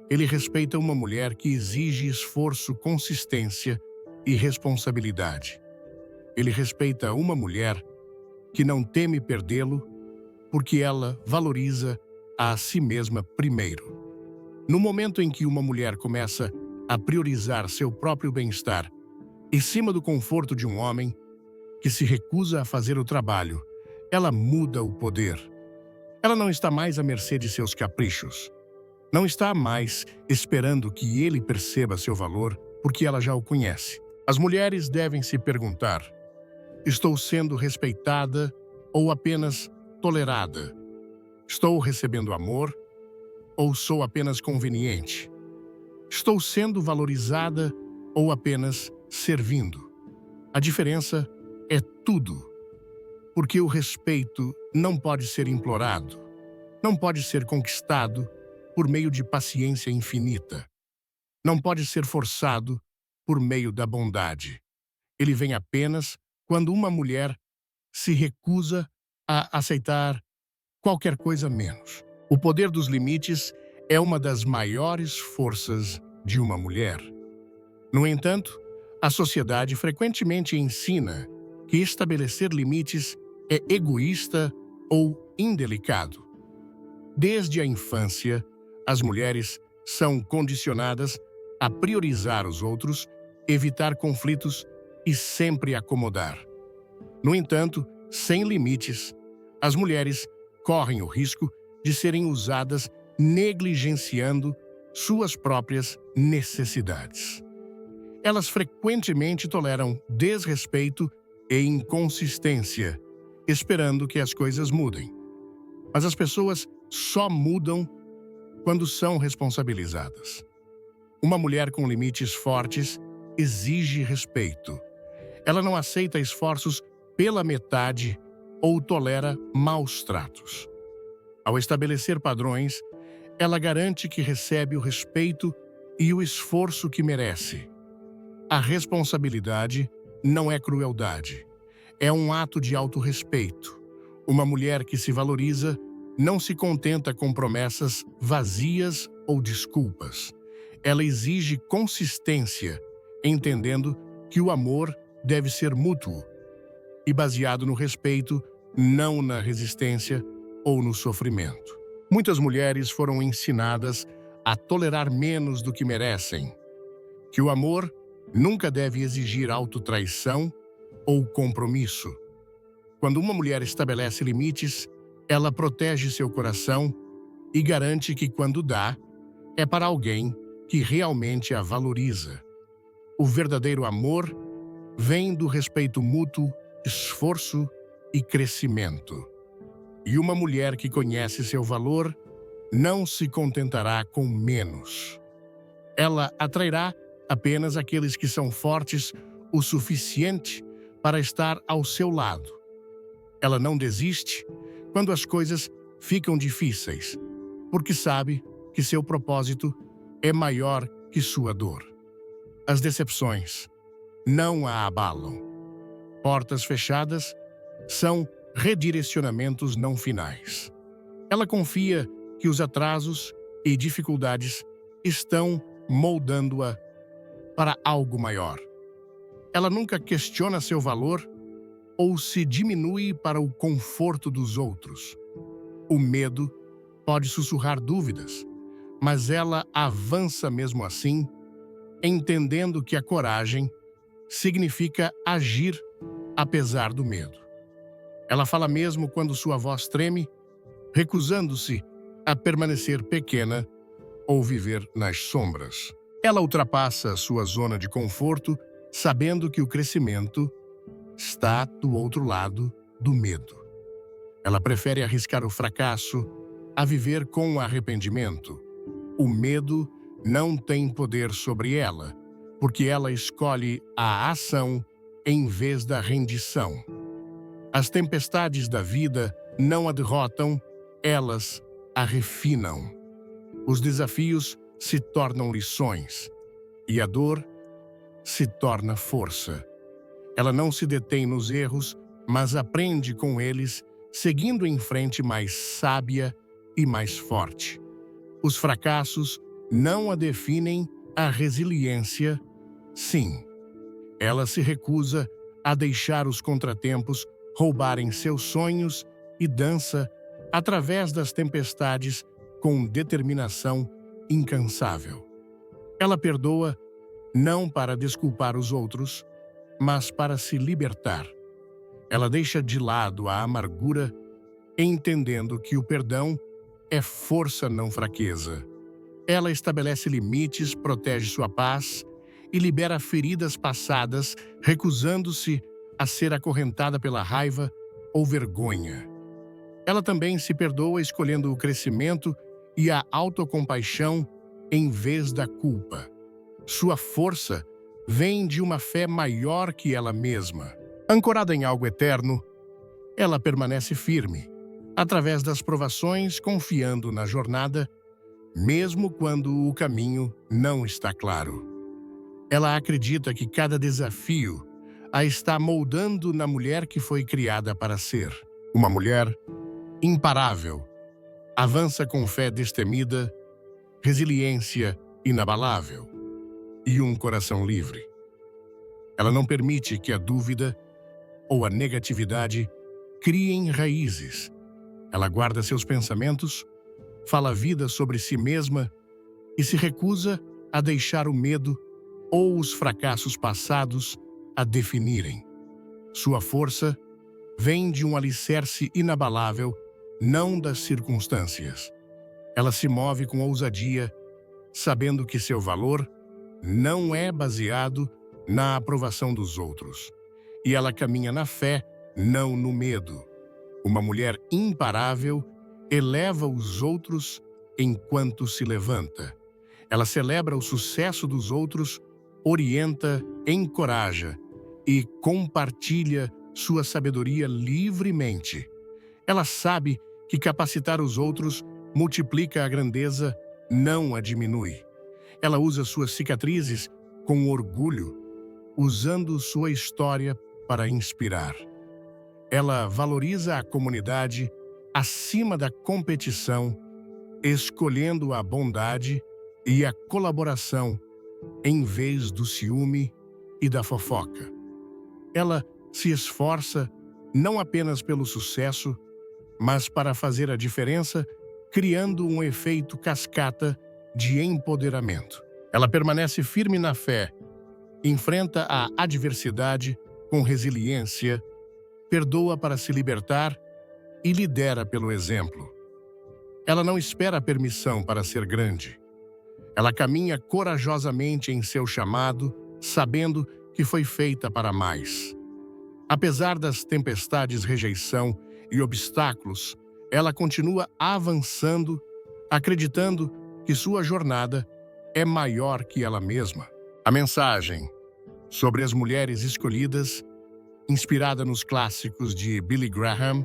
Ele respeita uma mulher que exige esforço, consistência e responsabilidade. Ele respeita uma mulher que não teme perdê-lo porque ela valoriza a si mesma primeiro. No momento em que uma mulher começa a priorizar seu próprio bem-estar em cima do conforto de um homem que se recusa a fazer o trabalho, ela muda o poder. Ela não está mais à mercê de seus caprichos. Não está mais esperando que ele perceba seu valor, porque ela já o conhece. As mulheres devem se perguntar: estou sendo respeitada ou apenas tolerada? Estou recebendo amor ou sou apenas conveniente? Estou sendo valorizada ou apenas servindo? A diferença é tudo, porque o respeito não pode ser implorado, não pode ser conquistado por meio de paciência infinita, não pode ser forçado por meio da bondade. Ele vem apenas quando uma mulher se recusa a aceitar qualquer coisa menos. O poder dos limites é uma das maiores forças de uma mulher. No entanto, a sociedade frequentemente ensina que estabelecer limites é egoísta ou indelicado. Desde a infância, as mulheres são condicionadas a priorizar os outros, evitar conflitos e sempre acomodar. No entanto, sem limites, as mulheres correm o risco de serem usadas negligenciando suas próprias necessidades. Elas frequentemente toleram desrespeito e inconsistência, esperando que as coisas mudem. Mas as pessoas só mudam quando são responsabilizadas. Uma mulher com limites fortes exige respeito. Ela não aceita esforços pela metade ou tolera maus tratos. Ao estabelecer padrões, ela garante que recebe o respeito e o esforço que merece. A responsabilidade não é crueldade. É um ato de autorrespeito. Uma mulher que se valoriza não se contenta com promessas vazias ou desculpas. Ela exige consistência, entendendo que o amor deve ser mútuo e baseado no respeito, não na resistência ou no sofrimento. Muitas mulheres foram ensinadas a tolerar menos do que merecem, que o amor nunca deve exigir autotraição ou compromisso. Quando uma mulher estabelece limites, ela protege seu coração e garante que quando dá, é para alguém que realmente a valoriza. O verdadeiro amor vem do respeito mútuo, esforço e crescimento. E uma mulher que conhece seu valor não se contentará com menos. Ela atrairá apenas aqueles que são fortes o suficiente para estar ao seu lado. Ela não desiste quando as coisas ficam difíceis, porque sabe que seu propósito é maior que sua dor. As decepções não a abalam. Portas fechadas são redirecionamentos não finais. Ela confia que os atrasos e dificuldades estão moldando-a para algo maior. Ela nunca questiona seu valor ou se diminui para o conforto dos outros. O medo pode sussurrar dúvidas, mas ela avança mesmo assim, entendendo que a coragem significa agir apesar do medo. Ela fala mesmo quando sua voz treme, recusando-se a permanecer pequena ou viver nas sombras. Ela ultrapassa sua zona de conforto, sabendo que o crescimento está do outro lado do medo. Ela prefere arriscar o fracasso a viver com arrependimento. O medo não tem poder sobre ela, porque ela escolhe a ação em vez da rendição. As tempestades da vida não a derrotam, elas a refinam. Os desafios se tornam lições e a dor se torna força. Ela não se detém nos erros, mas aprende com eles, seguindo em frente mais sábia e mais forte. Os fracassos não a definem, a resiliência, sim. Ela se recusa a deixar os contratempos roubarem seus sonhos e dança através das tempestades com determinação incansável. Ela perdoa não para desculpar os outros, mas para se libertar. Ela deixa de lado a amargura, entendendo que o perdão é força, não fraqueza. Ela estabelece limites, protege sua paz e libera feridas passadas, recusando-se a ser acorrentada pela raiva ou vergonha. Ela também se perdoa escolhendo o crescimento e a autocompaixão em vez da culpa. Sua força vem de uma fé maior que ela mesma. Ancorada em algo eterno, ela permanece firme, através das provações, confiando na jornada, mesmo quando o caminho não está claro. Ela acredita que cada desafio a está moldando na mulher que foi criada para ser. Uma mulher imparável, avança com fé destemida, resiliência inabalável e um coração livre. Ela não permite que a dúvida ou a negatividade criem raízes. Ela guarda seus pensamentos, fala a vida sobre si mesma e se recusa a deixar o medo ou os fracassos passados a definirem. Sua força vem de um alicerce inabalável, não das circunstâncias. Ela se move com ousadia, sabendo que seu valor não é baseado na aprovação dos outros. E ela caminha na fé, não no medo. Uma mulher imparável eleva os outros enquanto se levanta. Ela celebra o sucesso dos outros, orienta, encoraja e compartilha sua sabedoria livremente. Ela sabe que capacitar os outros multiplica a grandeza, não a diminui. Ela usa suas cicatrizes com orgulho, usando sua história para inspirar. Ela valoriza a comunidade acima da competição, escolhendo a bondade e a colaboração em vez do ciúme e da fofoca. Ela se esforça não apenas pelo sucesso, mas para fazer a diferença, criando um efeito cascata de empoderamento. Ela permanece firme na fé, enfrenta a adversidade com resiliência, perdoa para se libertar e lidera pelo exemplo. Ela não espera a permissão para ser grande. Ela caminha corajosamente em seu chamado, sabendo que foi feita para mais. Apesar das tempestades, rejeição e obstáculos, ela continua avançando, acreditando que sua jornada é maior que ela mesma. A mensagem sobre as mulheres escolhidas, inspirada nos clássicos de Billy Graham,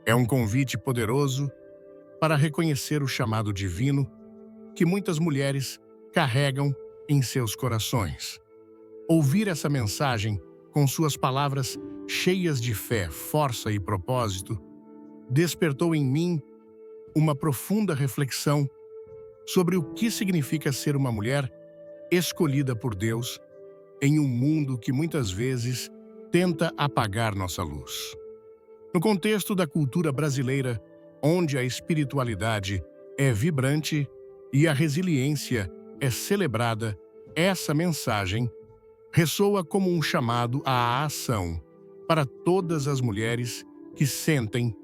é um convite poderoso para reconhecer o chamado divino que muitas mulheres carregam em seus corações. Ouvir essa mensagem com suas palavras cheias de fé, força e propósito despertou em mim uma profunda reflexão sobre o que significa ser uma mulher escolhida por Deus em um mundo que muitas vezes tenta apagar nossa luz. No contexto da cultura brasileira, onde a espiritualidade é vibrante e a resiliência é celebrada, essa mensagem ressoa como um chamado à ação para todas as mulheres que sentem,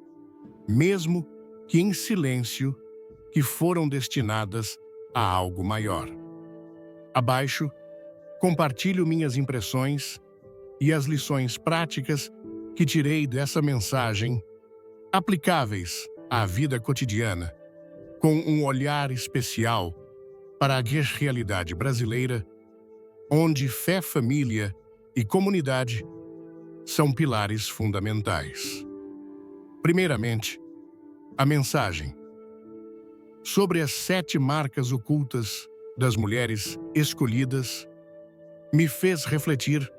mesmo que em silêncio, que foram destinadas a algo maior. Abaixo, compartilho minhas impressões e as lições práticas que tirei dessa mensagem, aplicáveis à vida cotidiana, com um olhar especial para a realidade brasileira, onde fé, família e comunidade são pilares fundamentais. Primeiramente, a mensagem sobre as 7 marcas ocultas das mulheres escolhidas me fez refletir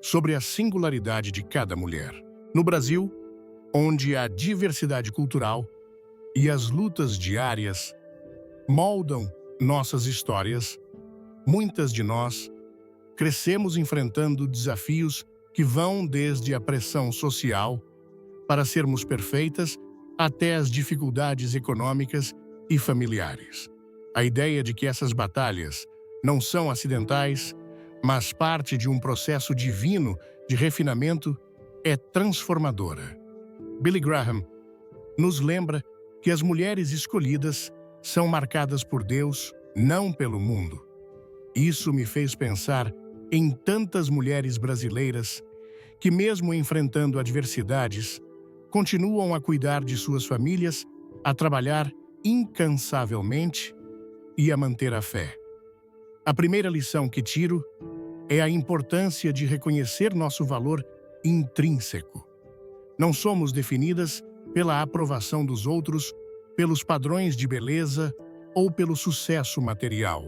sobre a singularidade de cada mulher. No Brasil, onde a diversidade cultural e as lutas diárias moldam nossas histórias, muitas de nós crescemos enfrentando desafios que vão desde a pressão social para sermos perfeitas até as dificuldades econômicas e familiares. A ideia de que essas batalhas não são acidentais, mas parte de um processo divino de refinamento é transformadora. Billy Graham nos lembra que as mulheres escolhidas são marcadas por Deus, não pelo mundo. Isso me fez pensar em tantas mulheres brasileiras que, mesmo enfrentando adversidades, continuam a cuidar de suas famílias, a trabalhar incansavelmente e a manter a fé. A primeira lição que tiro é a importância de reconhecer nosso valor intrínseco. Não somos definidas pela aprovação dos outros, pelos padrões de beleza ou pelo sucesso material.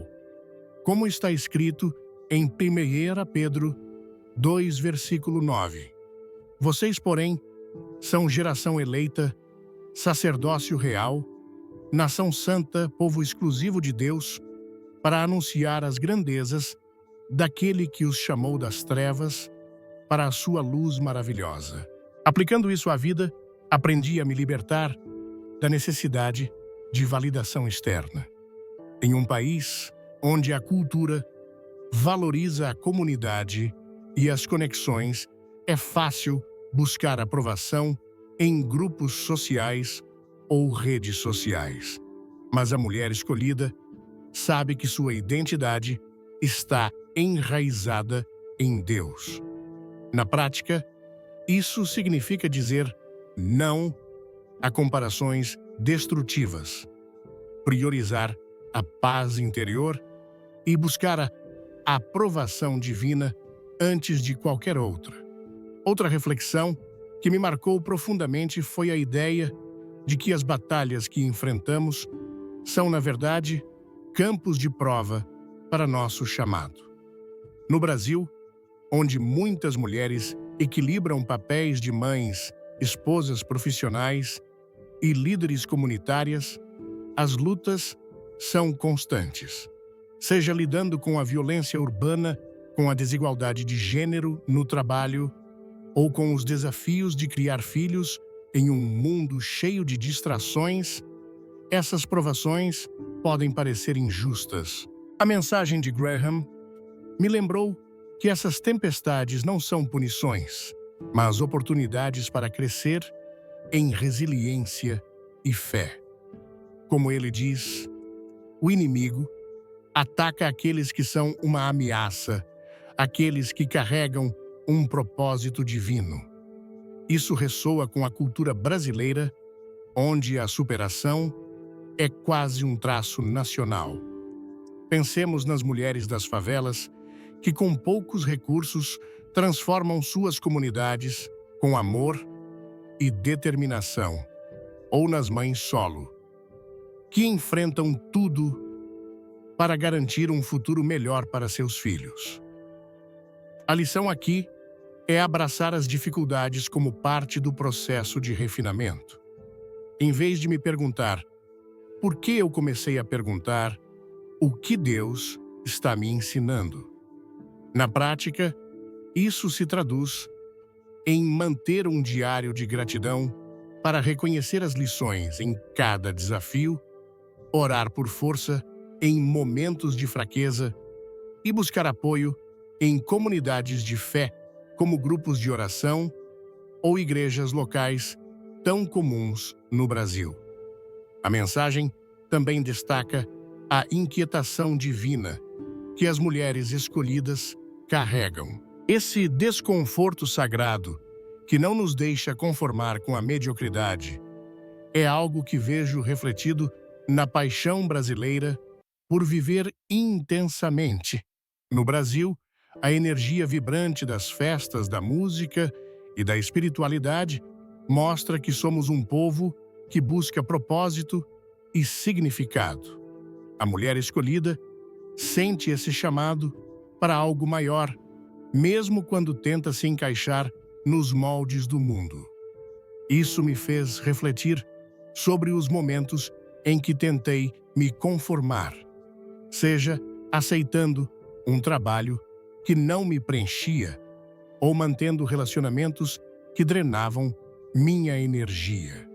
Como está escrito em 1 Pedro 2, versículo 9. Vocês, porém, são geração eleita, sacerdócio real, nação santa, povo exclusivo de Deus, para anunciar as grandezas daquele que os chamou das trevas para a sua luz maravilhosa. Aplicando isso à vida, aprendi a me libertar da necessidade de validação externa. Em um país onde a cultura valoriza a comunidade e as conexões, é fácil buscar aprovação em grupos sociais ou redes sociais. Mas a mulher escolhida sabe que sua identidade está enraizada em Deus. Na prática, isso significa dizer não a comparações destrutivas, priorizar a paz interior e buscar a aprovação divina antes de qualquer outra. Outra reflexão que me marcou profundamente foi a ideia de que as batalhas que enfrentamos são, na verdade, campos de prova para nosso chamado. No Brasil, onde muitas mulheres equilibram papéis de mães, esposas profissionais e líderes comunitárias, as lutas são constantes. Seja lidando com a violência urbana, com a desigualdade de gênero no trabalho, ou com os desafios de criar filhos em um mundo cheio de distrações, essas provações podem parecer injustas. A mensagem de Graham me lembrou que essas tempestades não são punições, mas oportunidades para crescer em resiliência e fé. Como ele diz, o inimigo ataca aqueles que são uma ameaça, aqueles que carregam um propósito divino. Isso ressoa com a cultura brasileira, onde a superação é quase um traço nacional. Pensemos nas mulheres das favelas que, com poucos recursos, transformam suas comunidades com amor e determinação, ou nas mães solo, que enfrentam tudo para garantir um futuro melhor para seus filhos. A lição aqui é abraçar as dificuldades como parte do processo de refinamento. Em vez de me perguntar por que, eu comecei a perguntar o que Deus está me ensinando. Na prática, isso se traduz em manter um diário de gratidão para reconhecer as lições em cada desafio, orar por força em momentos de fraqueza e buscar apoio em comunidades de fé, como grupos de oração ou igrejas locais tão comuns no Brasil. A mensagem também destaca a inquietação divina que as mulheres escolhidas carregam. Esse desconforto sagrado que não nos deixa conformar com a mediocridade é algo que vejo refletido na paixão brasileira por viver intensamente. No Brasil, a energia vibrante das festas, da música e da espiritualidade mostra que somos um povo que busca propósito e significado. A mulher escolhida sente esse chamado para algo maior, mesmo quando tenta se encaixar nos moldes do mundo. Isso me fez refletir sobre os momentos em que tentei me conformar, seja aceitando um trabalho que não me preenchia ou mantendo relacionamentos que drenavam minha energia.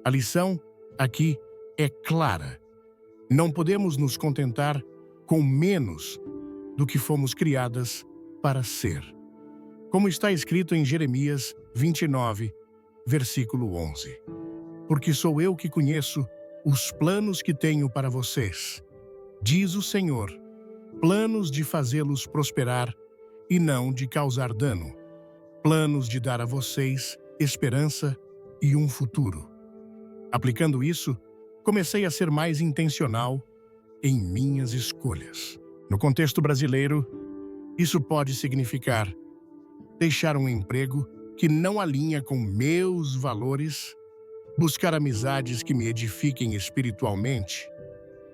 A lição aqui é clara. Não podemos nos contentar com menos do que fomos criadas para ser. Como está escrito em Jeremias 29, versículo 11. Porque sou eu que conheço os planos que tenho para vocês, diz o Senhor, planos de fazê-los prosperar e não de causar dano, planos de dar a vocês esperança e um futuro. Aplicando isso, comecei a ser mais intencional em minhas escolhas. No contexto brasileiro, isso pode significar deixar um emprego que não alinha com meus valores, buscar amizades que me edifiquem espiritualmente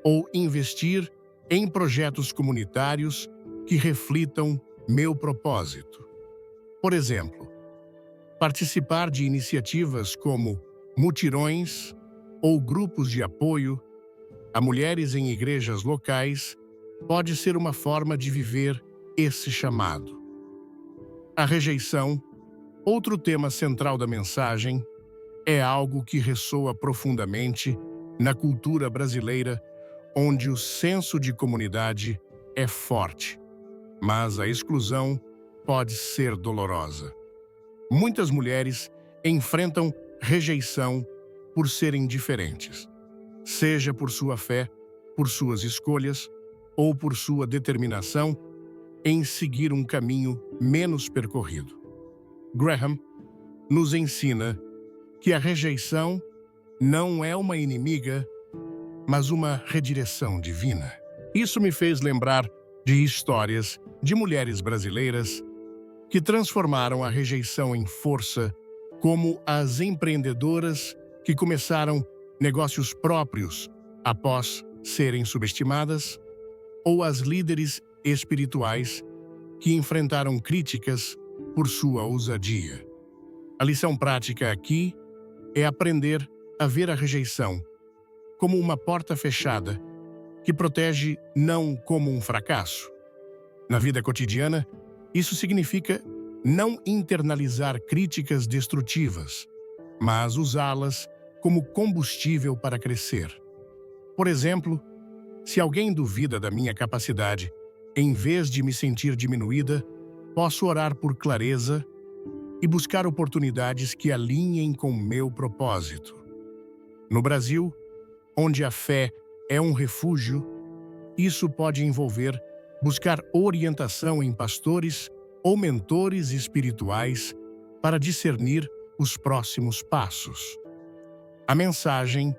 ou investir em projetos comunitários que reflitam meu propósito. Por exemplo, participar de iniciativas como mutirões ou grupos de apoio a mulheres em igrejas locais pode ser uma forma de viver esse chamado. A rejeição, outro tema central da mensagem, é algo que ressoa profundamente na cultura brasileira, onde o senso de comunidade é forte, mas a exclusão pode ser dolorosa. Muitas mulheres enfrentam rejeição por serem diferentes, seja por sua fé, por suas escolhas ou por sua determinação em seguir um caminho menos percorrido. Graham nos ensina que a rejeição não é uma inimiga, mas uma redireção divina. Isso me fez lembrar de histórias de mulheres brasileiras que transformaram a rejeição em força, como as empreendedoras que começaram negócios próprios após serem subestimadas, ou as líderes espirituais que enfrentaram críticas por sua ousadia. A lição prática aqui é aprender a ver a rejeição como uma porta fechada que protege, não como um fracasso. Na vida cotidiana, isso significa não internalizar críticas destrutivas, mas usá-las como combustível para crescer. Por exemplo, se alguém duvida da minha capacidade, em vez de me sentir diminuída, posso orar por clareza e buscar oportunidades que alinhem com meu propósito. No Brasil, onde a fé é um refúgio, isso pode envolver buscar orientação em pastores ou mentores espirituais para discernir os próximos passos. A mensagem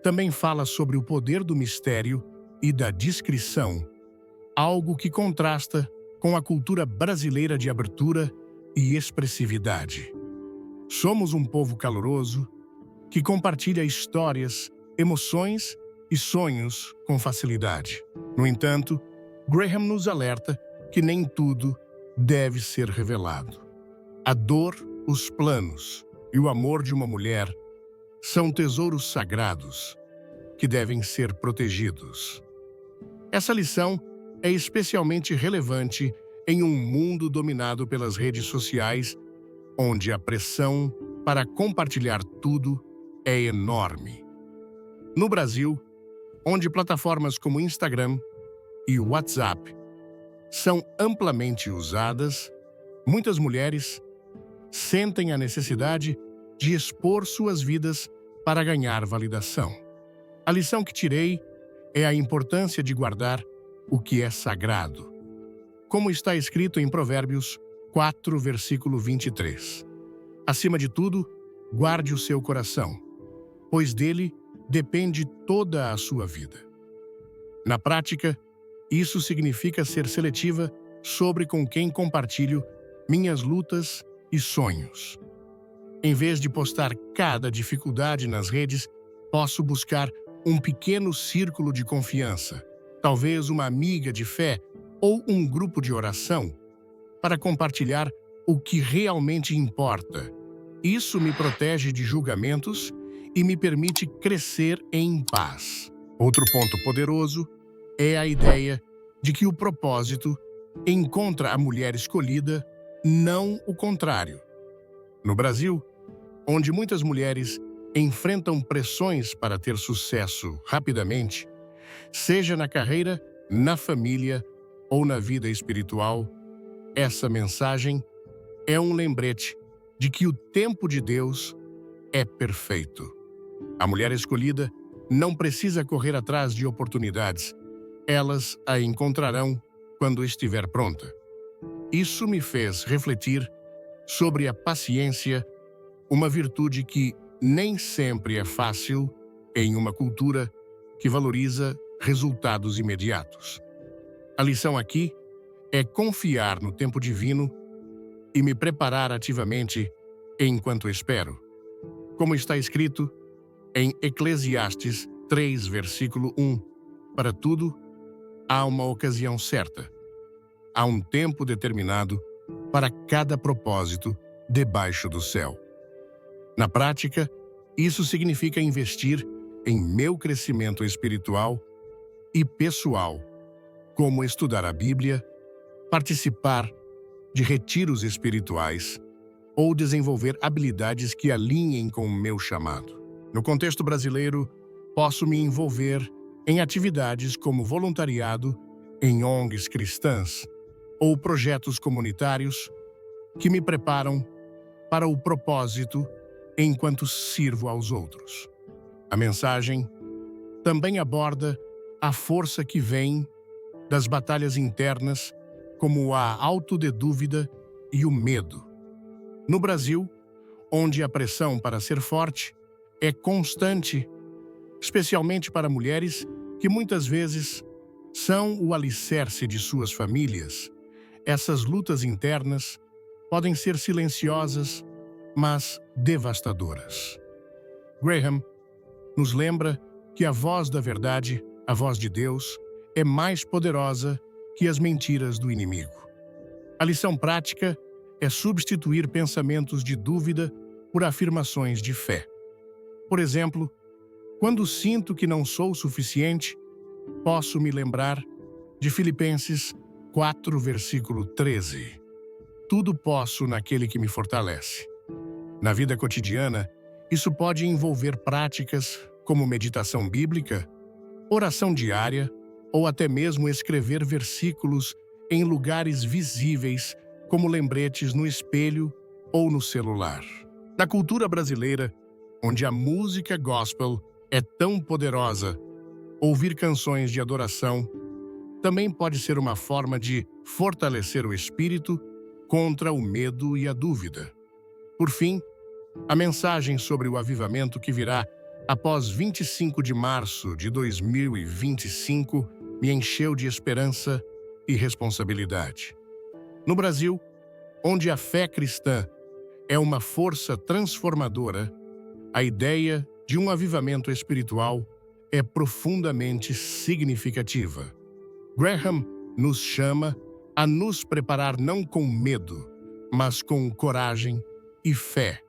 também fala sobre o poder do mistério e da discrição, algo que contrasta com a cultura brasileira de abertura e expressividade. Somos um povo caloroso que compartilha histórias, emoções e sonhos com facilidade. No entanto, Graham nos alerta que nem tudo deve ser revelado. A dor, os planos e o amor de uma mulher são tesouros sagrados que devem ser protegidos. Essa lição é especialmente relevante em um mundo dominado pelas redes sociais, onde a pressão para compartilhar tudo é enorme. No Brasil, onde plataformas como Instagram e WhatsApp são amplamente usadas, muitas mulheres sentem a necessidade de expor suas vidas para ganhar validação. A lição que tirei é a importância de guardar o que é sagrado, como está escrito em Provérbios 4, versículo 23. Acima de tudo, guarde o seu coração, pois dele depende toda a sua vida. Na prática, isso significa ser seletiva sobre com quem compartilho minhas lutas e sonhos. Em vez de postar cada dificuldade nas redes, posso buscar um pequeno círculo de confiança, talvez uma amiga de fé ou um grupo de oração, para compartilhar o que realmente importa. Isso me protege de julgamentos e me permite crescer em paz. Outro ponto poderoso é a ideia de que o propósito encontra a mulher escolhida, não o contrário. No Brasil, onde muitas mulheres enfrentam pressões para ter sucesso rapidamente, seja na carreira, na família ou na vida espiritual, essa mensagem é um lembrete de que o tempo de Deus é perfeito. A mulher escolhida não precisa correr atrás de oportunidades, elas a encontrarão quando estiver pronta. Isso me fez refletir sobre a paciência, uma virtude que nem sempre é fácil em uma cultura que valoriza resultados imediatos. A lição aqui é confiar no tempo divino e me preparar ativamente enquanto espero. Como está escrito em Eclesiastes 3, versículo 1, para tudo há uma ocasião certa. Há um tempo determinado para cada propósito debaixo do céu. Na prática, isso significa investir em meu crescimento espiritual e pessoal, como estudar a Bíblia, participar de retiros espirituais ou desenvolver habilidades que alinhem com o meu chamado. No contexto brasileiro, posso me envolver em atividades como voluntariado em ONGs cristãs ou projetos comunitários que me preparam para o propósito enquanto sirvo aos outros. A mensagem também aborda a força que vem das batalhas internas, como a autodedúvida e o medo. No Brasil, onde a pressão para ser forte é constante, especialmente para mulheres que muitas vezes são o alicerce de suas famílias, essas lutas internas podem ser silenciosas, mas devastadoras. Graham nos lembra que a voz da verdade, a voz de Deus, é mais poderosa que as mentiras do inimigo. A lição prática é substituir pensamentos de dúvida por afirmações de fé. Por exemplo, quando sinto que não sou suficiente, posso me lembrar de Filipenses 4, versículo 13. Tudo posso naquele que me fortalece. Na vida cotidiana, isso pode envolver práticas como meditação bíblica, oração diária ou até mesmo escrever versículos em lugares visíveis, como lembretes no espelho ou no celular. Na cultura brasileira, onde a música gospel é tão poderosa, ouvir canções de adoração também pode ser uma forma de fortalecer o espírito contra o medo e a dúvida. Por fim, a mensagem sobre o avivamento que virá após 25 de março de 2025 me encheu de esperança e responsabilidade. No Brasil, onde a fé cristã é uma força transformadora, a ideia de um avivamento espiritual é profundamente significativa. Graham nos chama a nos preparar não com medo, mas com coragem e fé.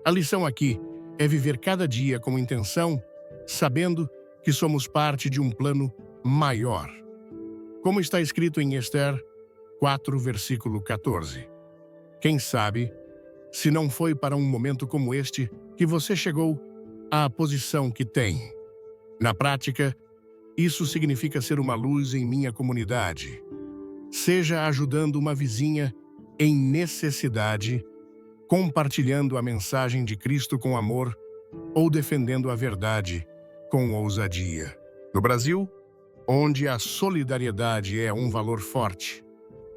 A lição aqui é viver cada dia com intenção, sabendo que somos parte de um plano maior. Como está escrito em Esther 4, versículo 14. Quem sabe, se não foi para um momento como este que você chegou à posição que tem. Na prática, isso significa ser uma luz em minha comunidade. Seja ajudando uma vizinha em necessidade, compartilhando a mensagem de Cristo com amor ou defendendo a verdade com ousadia. No Brasil, onde a solidariedade é um valor forte,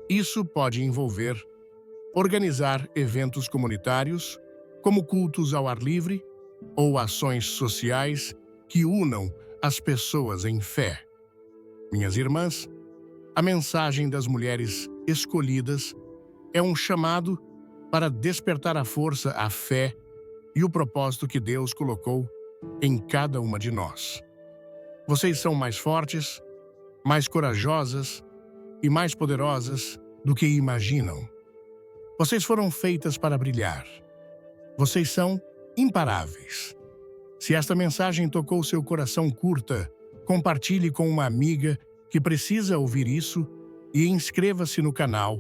isso pode envolver organizar eventos comunitários, como cultos ao ar livre ou ações sociais que unam as pessoas em fé. Minhas irmãs, a mensagem das mulheres escolhidas é um chamado para despertar a força, a fé e o propósito que Deus colocou em cada uma de nós. Vocês são mais fortes, mais corajosas e mais poderosas do que imaginam. Vocês foram feitas para brilhar. Vocês são imparáveis. Se esta mensagem tocou seu coração, curta, compartilhe com uma amiga que precisa ouvir isso e inscreva-se no canal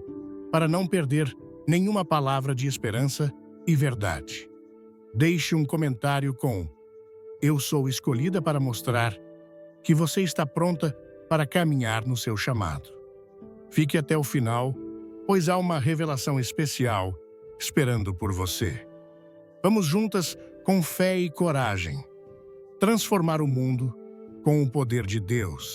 para não perder nenhuma palavra de esperança e verdade. Deixe um comentário com "Eu sou escolhida para mostrar" que você está pronta para caminhar no seu chamado. Fique até o final, pois há uma revelação especial esperando por você. Vamos juntas, com fé e coragem, transformar o mundo com o poder de Deus.